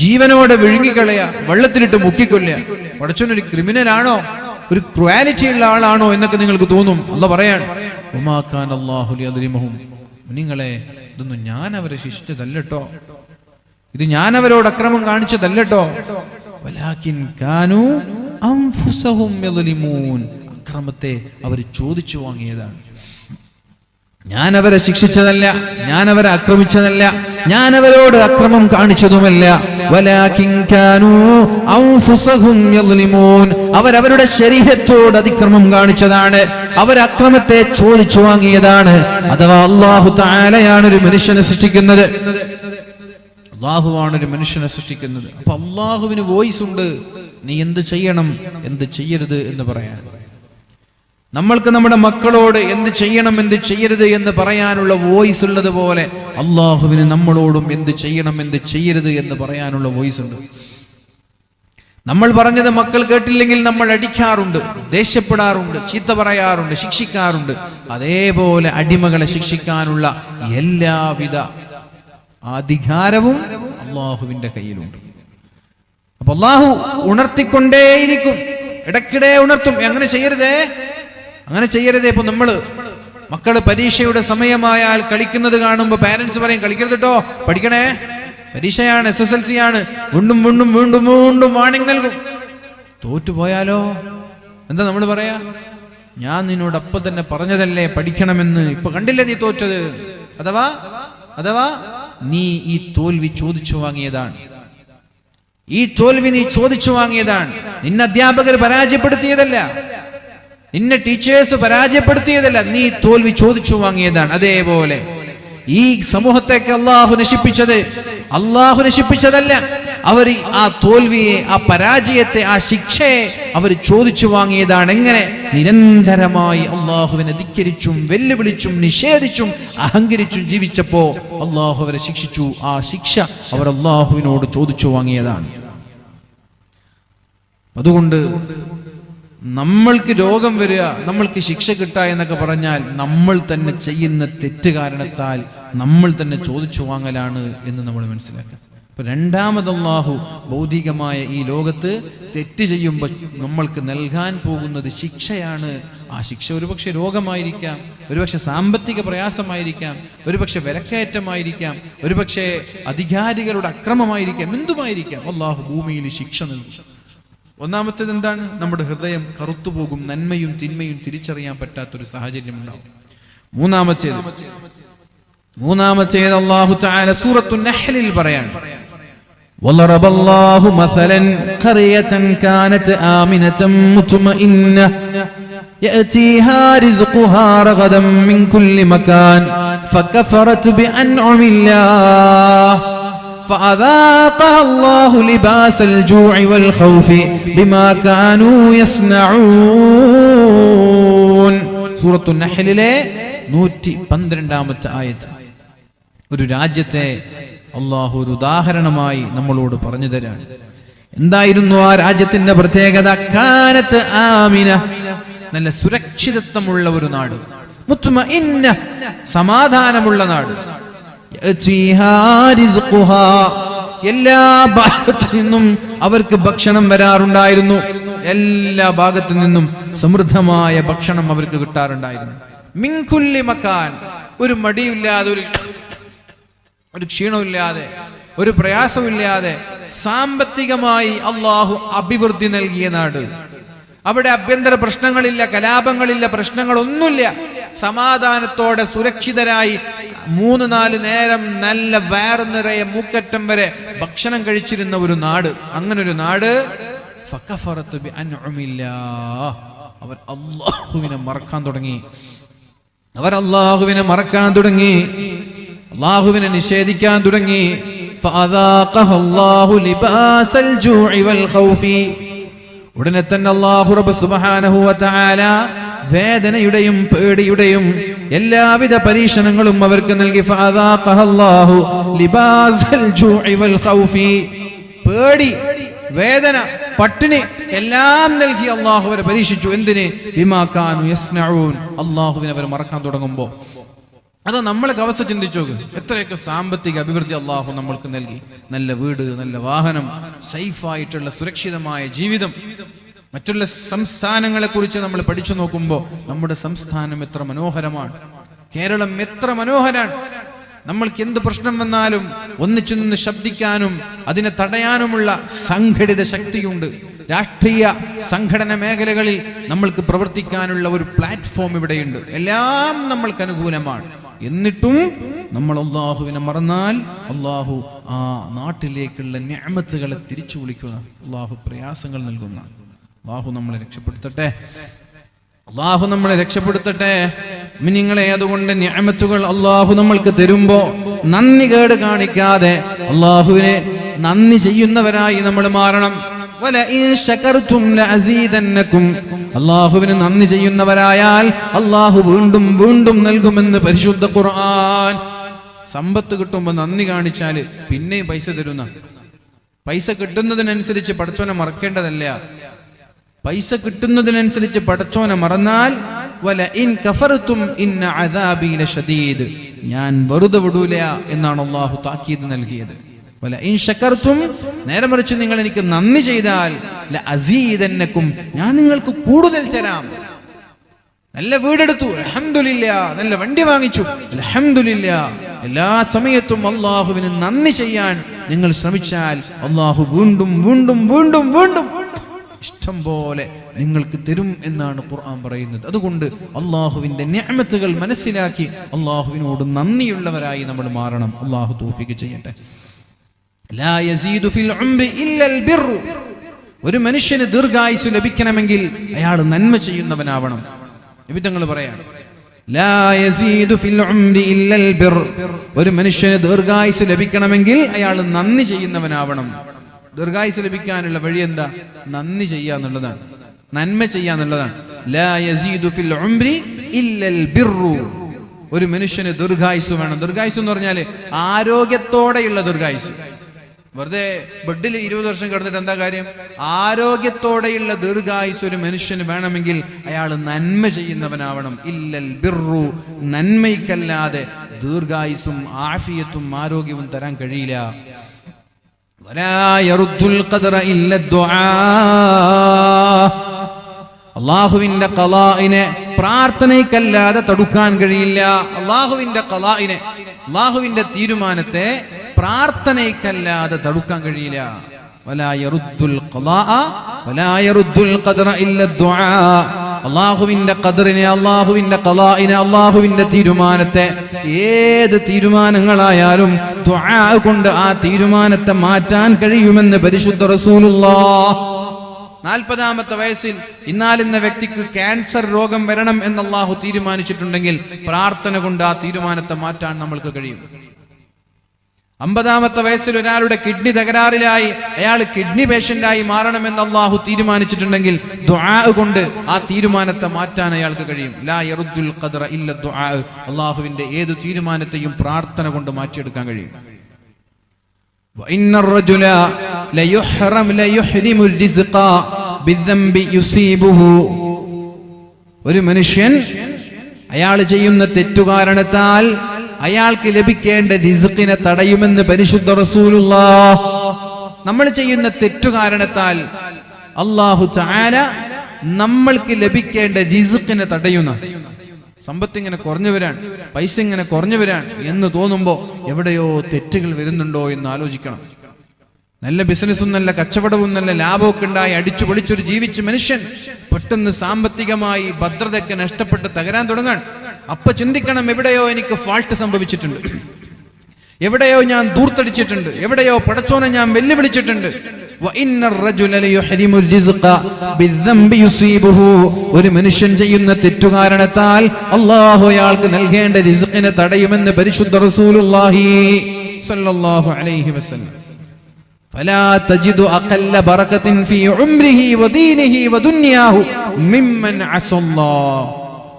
ജീവനോടെ വിഴുങ്ങിക്കളയ, വെള്ളത്തിലിട്ട് മുക്കിക്കൊല്ലുക. പടച്ചോനൊരു ക്രിമിനലാണോ, ഒരു ക്വാലിറ്റി ഉള്ള ആളാണോ എന്നൊക്കെ നിങ്ങൾക്ക് തോന്നും. അല്ലാഹു പറയാൻ, നിങ്ങളെ ഇതൊന്നും ഞാൻ അവരെ ശിക്ഷിച്ചതല്ലട്ടോ, ഇത് ഞാൻ അവരോട് അക്രമം കാണിച്ചതല്ലട്ടോ, വലാകിൻ കാനൂ അൻഫുസഹും യദ്ലിമൂൻ, അക്രമത്തെ അവർ ചോദിച്ചു വാങ്ങിയതാണ്. ഞാൻ അവരെ ശിക്ഷിച്ചതല്ല, ഞാൻ അവരെ ആക്രമിച്ചതല്ല, ഞാൻ അവരോട് അക്രമം കാണിച്ചതുമല്ല. വലാകിൻ കാനൂ അൻഫുസഹും യദ്ലിമൂൻ, അവരവരുടെ ശരീരത്തോട് അതിക്രമം കാണിച്ചതാണ്, അവർ അക്രമത്തെ ചോദിച്ചു വാങ്ങിയതാണ്. അഥവാ അല്ലാഹു തആലയാണ് ഒരു മനുഷ്യനെ സൃഷ്ടിക്കുന്നത്. അല്ലാഹുവാണ് ഒരു മനുഷ്യനെ സൃഷ്ടിക്കുന്നത്. അപ്പൊ അല്ലാഹുവിന് വോയിസ് ഉണ്ട്, നീ എന്ത് ചെയ്യണം എന്ത് ചെയ്യരുത് എന്ന് പറയാൻ. നമ്മൾക്ക് നമ്മുടെ മക്കളോട് എന്ത് ചെയ്യണം എന്ത് ചെയ്യരുത് എന്ന് പറയാനുള്ള വോയിസ് ഉള്ളതുപോലെ അള്ളാഹുവിന് നമ്മളോടും എന്ത് ചെയ്യണം എന്ത് ചെയ്യരുത് എന്ന് പറയാനുള്ള വോയിസ് ഉണ്ട്. നമ്മൾ പറഞ്ഞത് മക്കൾ കേട്ടില്ലെങ്കിൽ നമ്മൾ അടിക്കാറുണ്ട്, ദേഷ്യപ്പെടാറുണ്ട്, ചീത്ത പറയാറുണ്ട്, ശിക്ഷിക്കാറുണ്ട്. അതേപോലെ അടിമകളെ ശിക്ഷിക്കാനുള്ള എല്ലാവിധ അധികാരവും അള്ളാഹുവിന്റെ കയ്യിലുണ്ട്. അപ്പൊ അള്ളാഹു ഉണർത്തിക്കൊണ്ടേയിരിക്കും, ഇടയ്ക്കിടെ ഉണർത്തും. അങ്ങനെ ചെയ്യരുതേ, അങ്ങനെ ചെയ്യരുതേ. ഇപ്പൊ മക്കള് പരീക്ഷയുടെ സമയമായാൽ കളിക്കുന്നത് കാണുമ്പോ പാരന്റ്സ് പറയും, കളിക്കരുത് കേട്ടോ, പഠിക്കണേ, പരീക്ഷയാണ്, SSLC ആണ്. വീണ്ടും വീണ്ടും വീണ്ടും വീണ്ടും വാണിംഗ് നൽകും. തോറ്റുപോയാലോ എന്താ നമ്മൾ പറയാ? ഞാൻ നിന്നോട് അപ്പൊ തന്നെ പറഞ്ഞതല്ലേ പഠിക്കണമെന്ന്, ഇപ്പൊ കണ്ടില്ലേ നീ തോറ്റത്. അഥവാ നീ ഈ തോൽവി ചോദിച്ചു വാങ്ങിയതാണ്, ഈ തോൽവി നീ ചോദിച്ചു വാങ്ങിയതാണ്. നിന്നെ അധ്യാപകർ പരാജയപ്പെടുത്തിയതല്ല, നിന്നെ ടീച്ചേഴ്സ് പരാജയപ്പെടുത്തിയതല്ല, നീ തോൽവി ചോദിച്ചു വാങ്ങിയതാണ്. അതേപോലെ ഈ സമൂഹത്തേക്ക് അള്ളാഹു നശിപ്പിച്ചതല്ല, അവർ ആ തോൽവിയെ, ആ പരാജയത്തെ, ആ ശിക്ഷയെ അവർ ചോദിച്ചു വാങ്ങിയതാണ്. എങ്ങനെ? നിരന്തരമായി അള്ളാഹുവിനെ ധിക്കരിച്ചും വെല്ലുവിളിച്ചും നിഷേധിച്ചും അഹങ്കരിച്ചും ജീവിച്ചപ്പോ അള്ളാഹു അവരെ ശിക്ഷിച്ചു. ആ ശിക്ഷ അവർ അള്ളാഹുവിനോട് ചോദിച്ചു വാങ്ങിയതാണ്. അതുകൊണ്ട് നമ്മൾക്ക് രോഗം വരിക, നമ്മൾക്ക് ശിക്ഷ കിട്ടുക എന്നൊക്കെ പറഞ്ഞാൽ നമ്മൾ തന്നെ ചെയ്യുന്ന തെറ്റ് കാരണത്താൽ നമ്മൾ തന്നെ ചോദിച്ചു വാങ്ങലാണ് എന്ന് നമ്മൾ മനസ്സിലാക്കുക. അപ്പൊ രണ്ടാമത് അല്ലാഹു ഭൗതികമായ ഈ ലോകത്ത് തെറ്റ് ചെയ്യുമ്പോൾ നമ്മൾക്ക് നൽകാൻ പോകുന്നത് ശിക്ഷയാണ്. ആ ശിക്ഷ ഒരുപക്ഷെ രോഗമായിരിക്കാം, ഒരുപക്ഷെ സാമ്പത്തിക പ്രയാസമായിരിക്കാം, ഒരുപക്ഷെ വിലക്കയറ്റമായിരിക്കാം, ഒരുപക്ഷെ അധികാരികളുടെ അക്രമമായിരിക്കാം, എന്തുമായിരിക്കാം. അല്ലാഹു ഭൂമിയിൽ ശിക്ഷ നൽകും. ഒന്നാമത്തേത് എന്താണ്? നമ്മുടെ ഹൃദയം കറുത്തുപോകും, നന്മയും തിന്മയും തിരിച്ചറിയാൻ പറ്റാത്തൊരു സാഹചര്യം ഉണ്ടാവും. മൂന്നാമത്തേത് അല്ലാഹു തആല സൂറത്തു നഹ്ലിൽ പറയാണ്, وَضَرَبَ اللَّهُ مَثَلًا قَرْيَةً كَانَتْ آمِنَةً مُطْمَئِنَّةً يَأْتِيهَا رِزْقُهَا رَغَدًا مِنْ كُلِّ مَكَانٍ فَكَفَرَتْ بِأَنْعُمِ اللَّهِ فأذاقها الله لباس الجوع والخوف بما كانوا يصنعون. സൂറത്തു നഹ്ലിലെ 112ാമത്തെ ആയത്ത്. ഒരു രാജ്യത്തെ അല്ലാഹു ഒരു ഉദാഹരണമായി നമ്മളോട് പറഞ്ഞു തരാണ്. എന്തായിരുന്നു ആ രാജ്യത്തിന്റെ പ്രത്യേകത? കാനത്ത് ആമിന, നല്ല സുരക്ഷിതത്വമുള്ള ഒരു നാട്. മുത്മഇന്ന, സമാധാനമുള്ള നാട്. എല്ലാ ഭാഗത്തു നിന്നും അവർക്ക് ഭക്ഷണം വരാറുണ്ടായിരുന്നു. എല്ലാ ഭാഗത്തു നിന്നും സമൃദ്ധമായ ഭക്ഷണം അവർക്ക് കിട്ടാറുണ്ടായിരുന്നു. മിൻ കുല്ലി മക്കാൻ, ഒരു മടിയില്ലാതെ, ഒരു ക്ഷീണമില്ലാതെ, ഒരു പ്രയാസമില്ലാതെ സാമ്പത്തികമായി അള്ളാഹു അഭിവൃദ്ധി നൽകിയ നാട്. അവിടെ ആഭ്യന്തര പ്രശ്നങ്ങളില്ല, കലാപങ്ങളില്ല, പ്രശ്നങ്ങളൊന്നുമില്ല. സമാധാനത്തോടെ സുരക്ഷിതരായി 3-4 നേരം നല്ല വയറ് നിറയെ മൂക്കറ്റം വരെ ഭക്ഷണം കഴിച്ചിരുന്ന ഒരു നാട്. അങ്ങനെ ഒരു നാട്. ഫകഫറതു ബിഅൻഉമില്ലാഹ്, അവർ അല്ലാഹുവിനെ മറക്കാൻ തുടങ്ങി. അല്ലാഹുവിനെ നിഷേധിക്കാൻ തുടങ്ങി. ഫഅദാഖഹല്ലാഹു ലിബാസൽ ജൂഇ വൽ ഖൗഫി, ഉടനെ തന്നെ അല്ലാഹു റബ്ബ് സുബ്ഹാനഹു വ തആല വേദനയുടെയും പേടിയുടെയും എല്ലാവിധ പരീക്ഷണങ്ങളും അവർക്ക് നൽകി. ഫഅദാഖഹല്ലാഹു ലിബാസൽ ജൂഇ വൽ ഖൗഫി, പേടി, വേദന, പട്ടിണി എല്ലാം നൽകി അല്ലാഹു അവരെ പരീക്ഷിച്ചു. എന്തിന്? ബിമാ കാനു യസ്നഊൻ, അല്ലാഹുവിനെ അവർ മറക്കാൻ തുടങ്ങുമ്പോൾ. അത് നമ്മളൊക്കെ അവസ്ഥ ചിന്തിച്ചു നോക്ക്. എത്രയൊക്കെ സാമ്പത്തിക അഭിവൃദ്ധി അല്ലാഹു നമ്മൾക്ക് നൽകി. നല്ല വീട്, നല്ല വാഹനം, സേഫായിട്ടുള്ള സുരക്ഷിതമായ ജീവിതം. മറ്റുള്ള സംസ്ഥാനങ്ങളെ കുറിച്ച് നമ്മൾ പഠിച്ചു നോക്കുമ്പോൾ നമ്മുടെ സംസ്ഥാനം എത്ര മനോഹരമാണ്, കേരളം എത്ര മനോഹരാണ്. നമ്മൾക്ക് എന്ത് പ്രശ്നം വന്നാലും ഒന്നിച്ചു നിന്ന് ശബ്ദിക്കാനും അതിനെ തടയാനുമുള്ള സംഘടിത ശക്തിയുണ്ട്. രാഷ്ട്രീയ സംഘടന മേഖലകളിൽ നമ്മൾക്ക് പ്രവർത്തിക്കാനുള്ള ഒരു പ്ലാറ്റ്ഫോം ഇവിടെയുണ്ട്. എല്ലാം നമ്മൾക്ക് അനുകൂലമാണ്. എന്നിട്ടും നമ്മൾ അല്ലാഹുവിനെ മറന്നാൽ അല്ലാഹു ആ നാട്ടിലേക്കുള്ള നിഅമത്തുകളെ തിരിച്ചു വിളിക്കുന്ന, അല്ലാഹു പ്രയാസങ്ങൾ നൽകുന്ന. അല്ലാഹു നമ്മളെ രക്ഷപ്പെടുത്തട്ടെ, അല്ലാഹു നമ്മളെ രക്ഷപ്പെടുത്തട്ടെ. നിങ്ങളെ അതുകൊണ്ട് നിഅമത്തുകൾ അല്ലാഹു നമ്മൾക്ക് തരുമ്പോ നന്ദി കേട് കാണിക്കാതെ അല്ലാഹുവിനെ നന്ദി ചെയ്യുന്നവരായി നമ്മൾ മാറണം. അല്ലാഹുവിന് നന്ദി ചെയ്യുന്നവരായാൽ അല്ലാഹു വീണ്ടും വീണ്ടും നൽകുമെന്ന് പരിശുദ്ധ ഖുർആൻ. സമ്പത്ത് കിട്ടുമ്പോ നന്ദി കാണിച്ചാല് പിന്നെയും പൈസ തരുന്ന, പൈസ കിട്ടുന്നതിനനുസരിച്ച് പടച്ചോനെ മറക്കേണ്ടതല്ല. പൈസ കിട്ടുന്നതിനനുസരിച്ച് പടച്ചോനെ മറന്നാൽ വല ഇൻ കഫർതും ഇന്ന അദാബി ലശദീദ്, ഞാൻ വെറുതെ വിടൂല എന്നാണ് അല്ലാഹു താക്കീത് നൽകിയത്. വല ഇൻ ശകർതും, നേരെ മറിച്ച് നിങ്ങൾ എനിക്ക് നന്ദി ചെയ്താൽ ലഅസീദന്നകും, ഞാൻ നിങ്ങൾക്ക് കൂടുതൽ തരാം. നല്ല വീടെടുത്തു, അൽഹംദുലില്ലാ. നല്ല വണ്ടി വാങ്ങിച്ചു, അൽഹംദുലില്ലാ. എല്ലാ സമയത്തും അല്ലാഹുവിന് നന്ദി ചെയ്യാൻ നിങ്ങൾ ശ്രമിച്ചാൽ അല്ലാഹു വീണ്ടും വീണ്ടും വീണ്ടും വീണ്ടും ഇഷ്ടം പോലെ നിങ്ങൾക്ക് തരും എന്നാണ് ഖുർആൻ പറയുന്നത്. അതുകൊണ്ട് അല്ലാഹുവിന്റെ നിഅമത്തുകൾ മനസ്സിലാക്കി അല്ലാഹുവിനോട് നന്ദിയുള്ളവരായി നമ്മൾ മാറണം. അല്ലാഹു തൗഫീഖ് ചെയ്യട്ടെ. ലാ യസീദു ഫിൽ ഉംരി ഇല്ലൽ ബിർ, ഒരു മനുഷ്യന് ദീർഘായുസ് ലഭിക്കണമെങ്കിൽ അയാൾ നന്മ ചെയ്യുന്നവനാവണം. നബി തങ്ങൾ പറയാണ്, ലാ യസീദു ഫിൽ ഉംരി ഇല്ലൽ ബിർ, ഒരു മനുഷ്യന് ദീർഘായുസ് ലഭിക്കണമെങ്കിൽ അയാൾ നന്ദി ചെയ്യുന്നവനാവണം. ദീർഘായുസ് ലഭിക്കാനുള്ള വഴി എന്താ? നന്ദി ചെയ്യാന്നുള്ളതാണ്, നന്മ ചെയ്യാന്നുള്ളതാണ്. ലാ യസീദു ഫിൽ ഉംരി ഇല്ലൽ ബിർറു, ഒരു മനുഷ്യന് ദീർഘായുസ് വേണം. ദീർഘായുസ് എന്ന് പറഞ്ഞാല് ആരോഗ്യത്തോടെയുള്ള ദീർഘായുസ്. വെറുതെ ബെഡിൽ 20 വർഷം കിടന്നിട്ട് എന്താ കാര്യം? ആരോഗ്യത്തോടെയുള്ള ദീർഘായുസ് ഒരു മനുഷ്യന് വേണമെങ്കിൽ അയാൾ നന്മ ചെയ്യുന്നവനാവണം. ഇല്ലൽ ബിർറു, നന്മയ്ക്കല്ലാതെ ദീർഘായുസും ആഫിയത്തും ആരോഗ്യവും തരാൻ കഴിയില്ല. വലാ യറുദ്ദുൽ ഖദറ ഇല്ല ദുആ, അല്ലാഹുവിന്റെ ഖളാഇനെ പ്രാർത്ഥനയ്ക്കല്ലാതെ തടുക്കാൻ കഴിയില്ല. അല്ലാഹുവിന്റെ ഖളാഇനെ, അല്ലാഹുവിന്റെ തീരുമാനത്തെ പ്രാർത്ഥനയ്ക്കല്ലാതെ തടുക്കാൻ കഴിയില്ല. വലാ യറുദ്ദുൽ ഖളാഅ വലാ യറുദ്ദുൽ ഖദറ ഇല്ല ദുആ, അല്ലാഹുവിന്റെ ഖദറിനെ, അല്ലാഹുവിന്റെ ഖളാഇനെ, അല്ലാഹുവിന്റെ തീരുമാനത്തെ, ഏത് തീരുമാനങ്ങളായാലും ദുആ കൊണ്ട് ആ തീരുമാനത്തെ മാറ്റാൻ കഴിയുമെന്ന് പരിശുദ്ധ റസൂലുള്ളാഹ്. 40ാമത്തെ വയസ്സിൽ ഇന്നാലിന്ന വ്യക്തിക്ക് ക്യാൻസർ രോഗം വരണം എന്ന് അല്ലാഹു തീരുമാനിച്ചിട്ടുണ്ടെങ്കിൽ പ്രാർത്ഥന കൊണ്ട് ആ തീരുമാനത്തെ മാറ്റാൻ നമ്മൾക്ക് കഴിയും. 50ാമത്തെ വയസ്സിൽ ഒരാളുടെ കിഡ്നി തകരാറിലായി അയാൾ കിഡ്നി പേഷ്യന്റായി മാറണമെന്ന് അല്ലാഹു തീരുമാനിച്ചിട്ടുണ്ടെങ്കിൽ ദുആ കൊണ്ട് ആ തീരുമാനത്തെ മാറ്റാൻ അയാൾക്ക് കഴിയും. ലാ യറുദ്ദുൽ ഖദറ ഇല്ല ദുആ, അല്ലാഹുവിന്റെ ഏത് തീരുമാനത്തെയും പ്രാർത്ഥന കൊണ്ട് മാറ്റിയെടുക്കാൻ കഴിയും. വഇന്നർ റജുല ലയുഹ്രിമുർ റിസ്ഖ ബിദ്ദംബി യുസീബുഹു, ഒരു മനുഷ്യൻ അയാൾ ചെയ്യുന്ന തെറ്റുകാരണത്താൽ അയാൾക്ക് ലഭിക്കേണ്ട റിസ്ഖിനെ തടയുമെന്ന് പരിശുദ്ധ റസൂലുള്ളാഹ്. നമ്മൾ ചെയ്യുന്ന തെറ്റുകാരണത്താൽ അല്ലാഹു തആല നമ്മൾക്ക് ലഭിക്കേണ്ട റിസ്ഖിനെ തടയുന്ന, സമ്പത്ത് ഇങ്ങനെ കുറഞ്ഞു വരാൻ, പൈസ ഇങ്ങനെ കുറഞ്ഞു വരാൻ എന്ന് തോന്നുമ്പോ എവിടെയോ തെറ്റുകൾ വരുന്നുണ്ടോ എന്ന് ആലോചിക്കണം. നല്ല ബിസിനസ്സും നല്ല കച്ചവടവും നല്ല ലാഭമൊക്കെ ഉണ്ടായി അടിച്ചു പൊളിച്ചൊരു ജീവിച്ച മനുഷ്യൻ പെട്ടെന്ന് സാമ്പത്തികമായി ഭദ്രതയൊക്കെ നഷ്ടപ്പെട്ട് തകരാൻ തുടങ്ങാൻ. അപ്പൊ ചിന്തിക്കണം, എവിടെയോ എനിക്ക് ഫാൾട്ട് സംഭവിച്ചിട്ടുണ്ട്, എവിടെയോ ഞാൻ ദൂർത്തടിച്ചിട്ടുണ്ട്, എവിടെയോ പടച്ചോനെ ഞാൻ വെല്ലുവിളിച്ചിട്ടുണ്ട്. ഒരു മനുഷ്യൻ ചെയ്യുന്ന തെറ്റുകാരണത്താൽ അല്ലാഹു അയാൾക്ക് നൽകേണ്ട റിസ്ഖിനെ തടയുമെന്ന് പരിശുദ്ധ റസൂലുള്ളാഹി സ്വല്ലല്ലാഹു അലൈഹി വസല്ലം. ഫലാ തജിദു അഖല്ല ബറകത്തിൻ ഫീ ഉംരിഹി വദീനിഹി വദുനിയാഹു മിമ്മൻ അസല്ലാഹ്.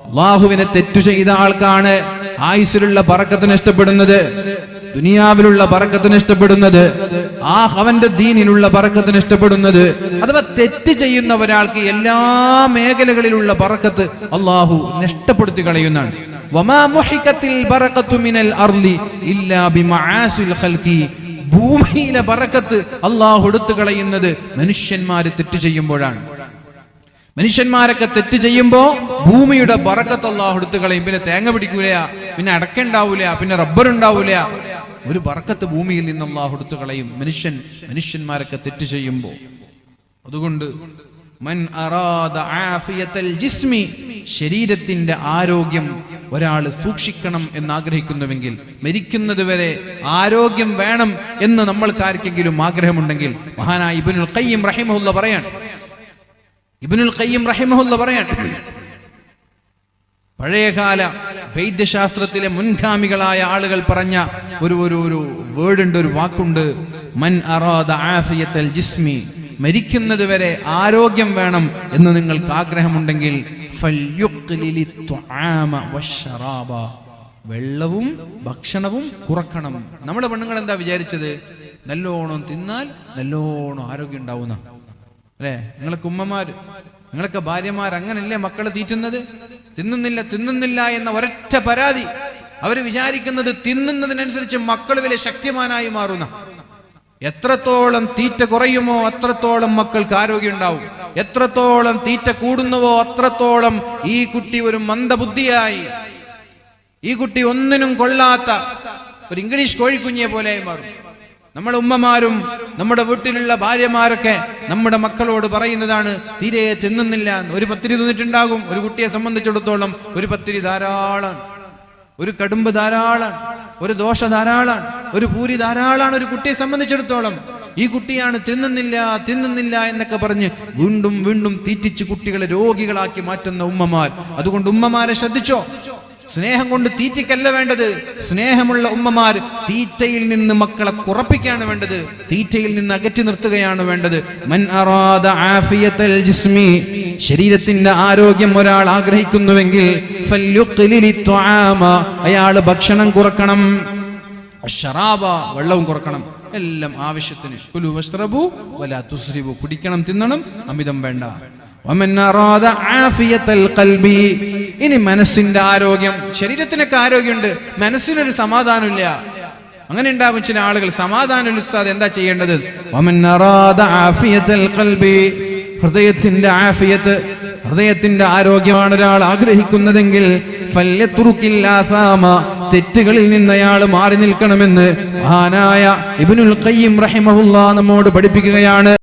അല്ലാഹുവിനെ തെറ്റു ചെയ്ത ആൾക്കാണ് ആയുസ്സിലുള്ള ബറക്കത്ത് നഷ്ടപ്പെടുന്നത്, ദുനിയാവിലുള്ള ബറക്കത്ത് നഷ്ടപ്പെടുന്നത്, അവന്റെ ദീനിലുള്ള ബറക്കത്ത് നഷ്ടപ്പെടുന്നത്. അഥവാ തെറ്റ് ചെയ്യുന്ന ഒരാൾക്ക് എല്ലാ മേഖലകളിലുള്ള ബറക്കത്ത് അല്ലാഹു നഷ്ടപ്പെടുത്തി കളയുന്നതാണ്. വമാ മുഹികത്തിൽ ബറകത്തു മിനൽ അർളി ഇല്ലാ ബിമആസിൽ ഖൽഖി, ഭൂമിയിലെ ബറക്കത്ത് അല്ലാഹു എടുത്തു കളയുന്നത് മനുഷ്യന്മാര് തെറ്റ് ചെയ്യുമ്പോഴാണ്. മനുഷ്യന്മാരൊക്കെ തെറ്റ് ചെയ്യുമ്പോ ഭൂമിയുടെ ബറക്കത്ത് അല്ലാഹു എടുത്തു കളയും. പിന്നെ തേങ്ങ പിടിക്കൂല, പിന്നെ അടക്ക ഉണ്ടാവൂല, പിന്നെ റബ്ബർ ഉണ്ടാവൂല. ഒരു ബറക്കത്ത് ഭൂമിയിൽ നിന്ന് അല്ലാഹു എടുത്തു കളയും മനുഷ്യന്മാരൊക്കെ തെറ്റ് ചെയ്യുമ്പോ. അതുകൊണ്ട് മൻ അറാദ ആഫിയത്തൽ ജിസ്മി, ശരീരത്തിന്റെ ആരോഗ്യം ഒരാൾ സൂക്ഷിക്കണം എന്ന് ആഗ്രഹിക്കുന്നുവെങ്കിൽ, മരിക്കുന്നത് വരെ ആരോഗ്യം വേണം എന്ന് നമ്മൾക്ക് ആർക്കെങ്കിലും ആഗ്രഹമുണ്ടെങ്കിൽ, മഹാനായ ഇബ്നുൽ ഖയ്യിം റഹിമഹുല്ലാഹ് പറയാണ്, പഴയകാല വൈദ്യശാസ്ത്രത്തിലെ മുൻഗാമികളായ ആളുകൾ പറഞ്ഞ ഒരു വേർഡുണ്ട്, ഒരു വാക്കുണ്ട്, മൻ അറാദ ആഫിയത്തൽ ജിസ്മി, മരിക്കുന്നത് വരെ ആരോഗ്യം വേണം എന്ന് നിങ്ങൾക്ക് ആഗ്രഹമുണ്ടെങ്കിൽ വെള്ളവും ഭക്ഷണവും കുറക്കണം. നമ്മുടെ പെണ്ണുങ്ങൾ എന്താ വിചാരിച്ചത്? നല്ലോണം തിന്നാൽ നല്ലോണം ആരോഗ്യം ഉണ്ടാവുന്ന അല്ലേ? നിങ്ങളൊക്കെ ഉമ്മമാര്, നിങ്ങളൊക്കെ ഭാര്യമാർ അങ്ങനല്ലേ മക്കളെ തീറ്റുന്നത്? തിന്നുന്നില്ല എന്ന ഒരൊറ്റ പരാതി. അവര് വിചാരിക്കുന്നത് തിന്നുന്നതിനനുസരിച്ച് മക്കൾ വലിയ ശക്തിമാനായി മാറുന്ന. എത്രത്തോളം തീറ്റ കുറയുമോ അത്രത്തോളം മക്കൾക്ക് ആരോഗ്യം ഉണ്ടാവും. എത്രത്തോളം തീറ്റ കൂടുന്നുവോ അത്രത്തോളം ഈ കുട്ടി ഒരു മന്ദബുദ്ധിയായി, ഈ കുട്ടി ഒന്നിനും കൊള്ളാത്ത ഒരു ഇംഗ്ലീഷ് കോഴിക്കുഞ്ഞിയെ പോലെ മാറും. നമ്മുടെ ഉമ്മമാരും നമ്മുടെ വീട്ടിലുള്ള ഭാര്യമാരൊക്കെ നമ്മുടെ മക്കളോട് പറയുന്നതാണ്, തീരെ തിന്നുന്നില്ല. ഒരു പത്തിരി തിന്നിട്ടുണ്ടാകും. ഒരു കുട്ടിയെ സംബന്ധിച്ചിടത്തോളം ഒരു പത്തിരി ധാരാളം, ഒരു കടുമ്പ് ധാരാളം, ഒരു ദോശ ധാരാളം, ഒരു പൂരി ധാരാളമാണ് ഒരു കുട്ടിയെ സംബന്ധിച്ചിടത്തോളം. ഈ കുട്ടിയാണ് തിന്നുന്നില്ല എന്നൊക്കെ പറഞ്ഞ് വീണ്ടും വീണ്ടും തീറ്റിച്ച് കുട്ടികളെ രോഗികളാക്കി മാറ്റുന്ന ഉമ്മമാർ. അതുകൊണ്ട് ഉമ്മമാരെ ശ്രദ്ധിച്ചോ. സ്നേഹം കൊണ്ട് തീറ്റിക്കല്ല വേണ്ടത്. സ്നേഹമുള്ള ഉമ്മമാർ തീറ്റയിൽ നിന്ന് മക്കളെ കുറപ്പിക്കുകയാണ് വേണ്ടത്, തീറ്റയിൽ നിന്ന് അകറ്റി നിർത്തുകയാണ് വേണ്ടത്. മൻ അറാദ ആഫിയത്തൽ ജിസ്മി, ശരീരത്തിന്റെ ആരോഗ്യം ഒരാൾ ആഗ്രഹിക്കുന്നുവെങ്കിൽ ഫല്യുഖ്ലിലി ത്വആമ, അയാൾ ഭക്ഷണം കുറക്കണം. ശറാബ, വെള്ളവും കുറക്കണം. എല്ലാം ആവശ്യത്തിന്. കുലു വശ്റബു വലാ തുസ്രിബു, കുടിക്കണം തിന്നണം, അമിതം വേണ്ട. വമൻ അറാദ ആഫിയത്തൽ ഖൽബി, ഇനി മനസ്സിന്റെ ആരോഗ്യം. ശരീരത്തിനൊക്കെ ആരോഗ്യമുണ്ട്, മനസ്സിനൊരു സമാധാനമില്ല. അങ്ങനെ ഉണ്ടാകും ചില ആളുകൾ. സമാധാനം ഉസ്താദ് എന്താ ചെയ്യേണ്ടത്? വമൻ അറാദ ആഫിയത്തൽ ഖൽബി, ഹൃദയത്തിന്റെ ആഫിയത്ത്, ഹൃദയത്തിന്റെ ആരോഗ്യമാണ് ഒരാൾ ആഗ്രഹിക്കുന്നതെങ്കിൽ ഫല്യത്റുകിൽ ആസാമ, തെറ്റുകളിൽ നിന്ന് അയാൾ മാറി നിൽക്കണമെന്ന് മഹാനായ ഇബ്നുൽ ഖയ്യിം റഹിമഹുല്ലാഹ് നമ്മോട് പഠിപ്പിക്കുകയാണ്.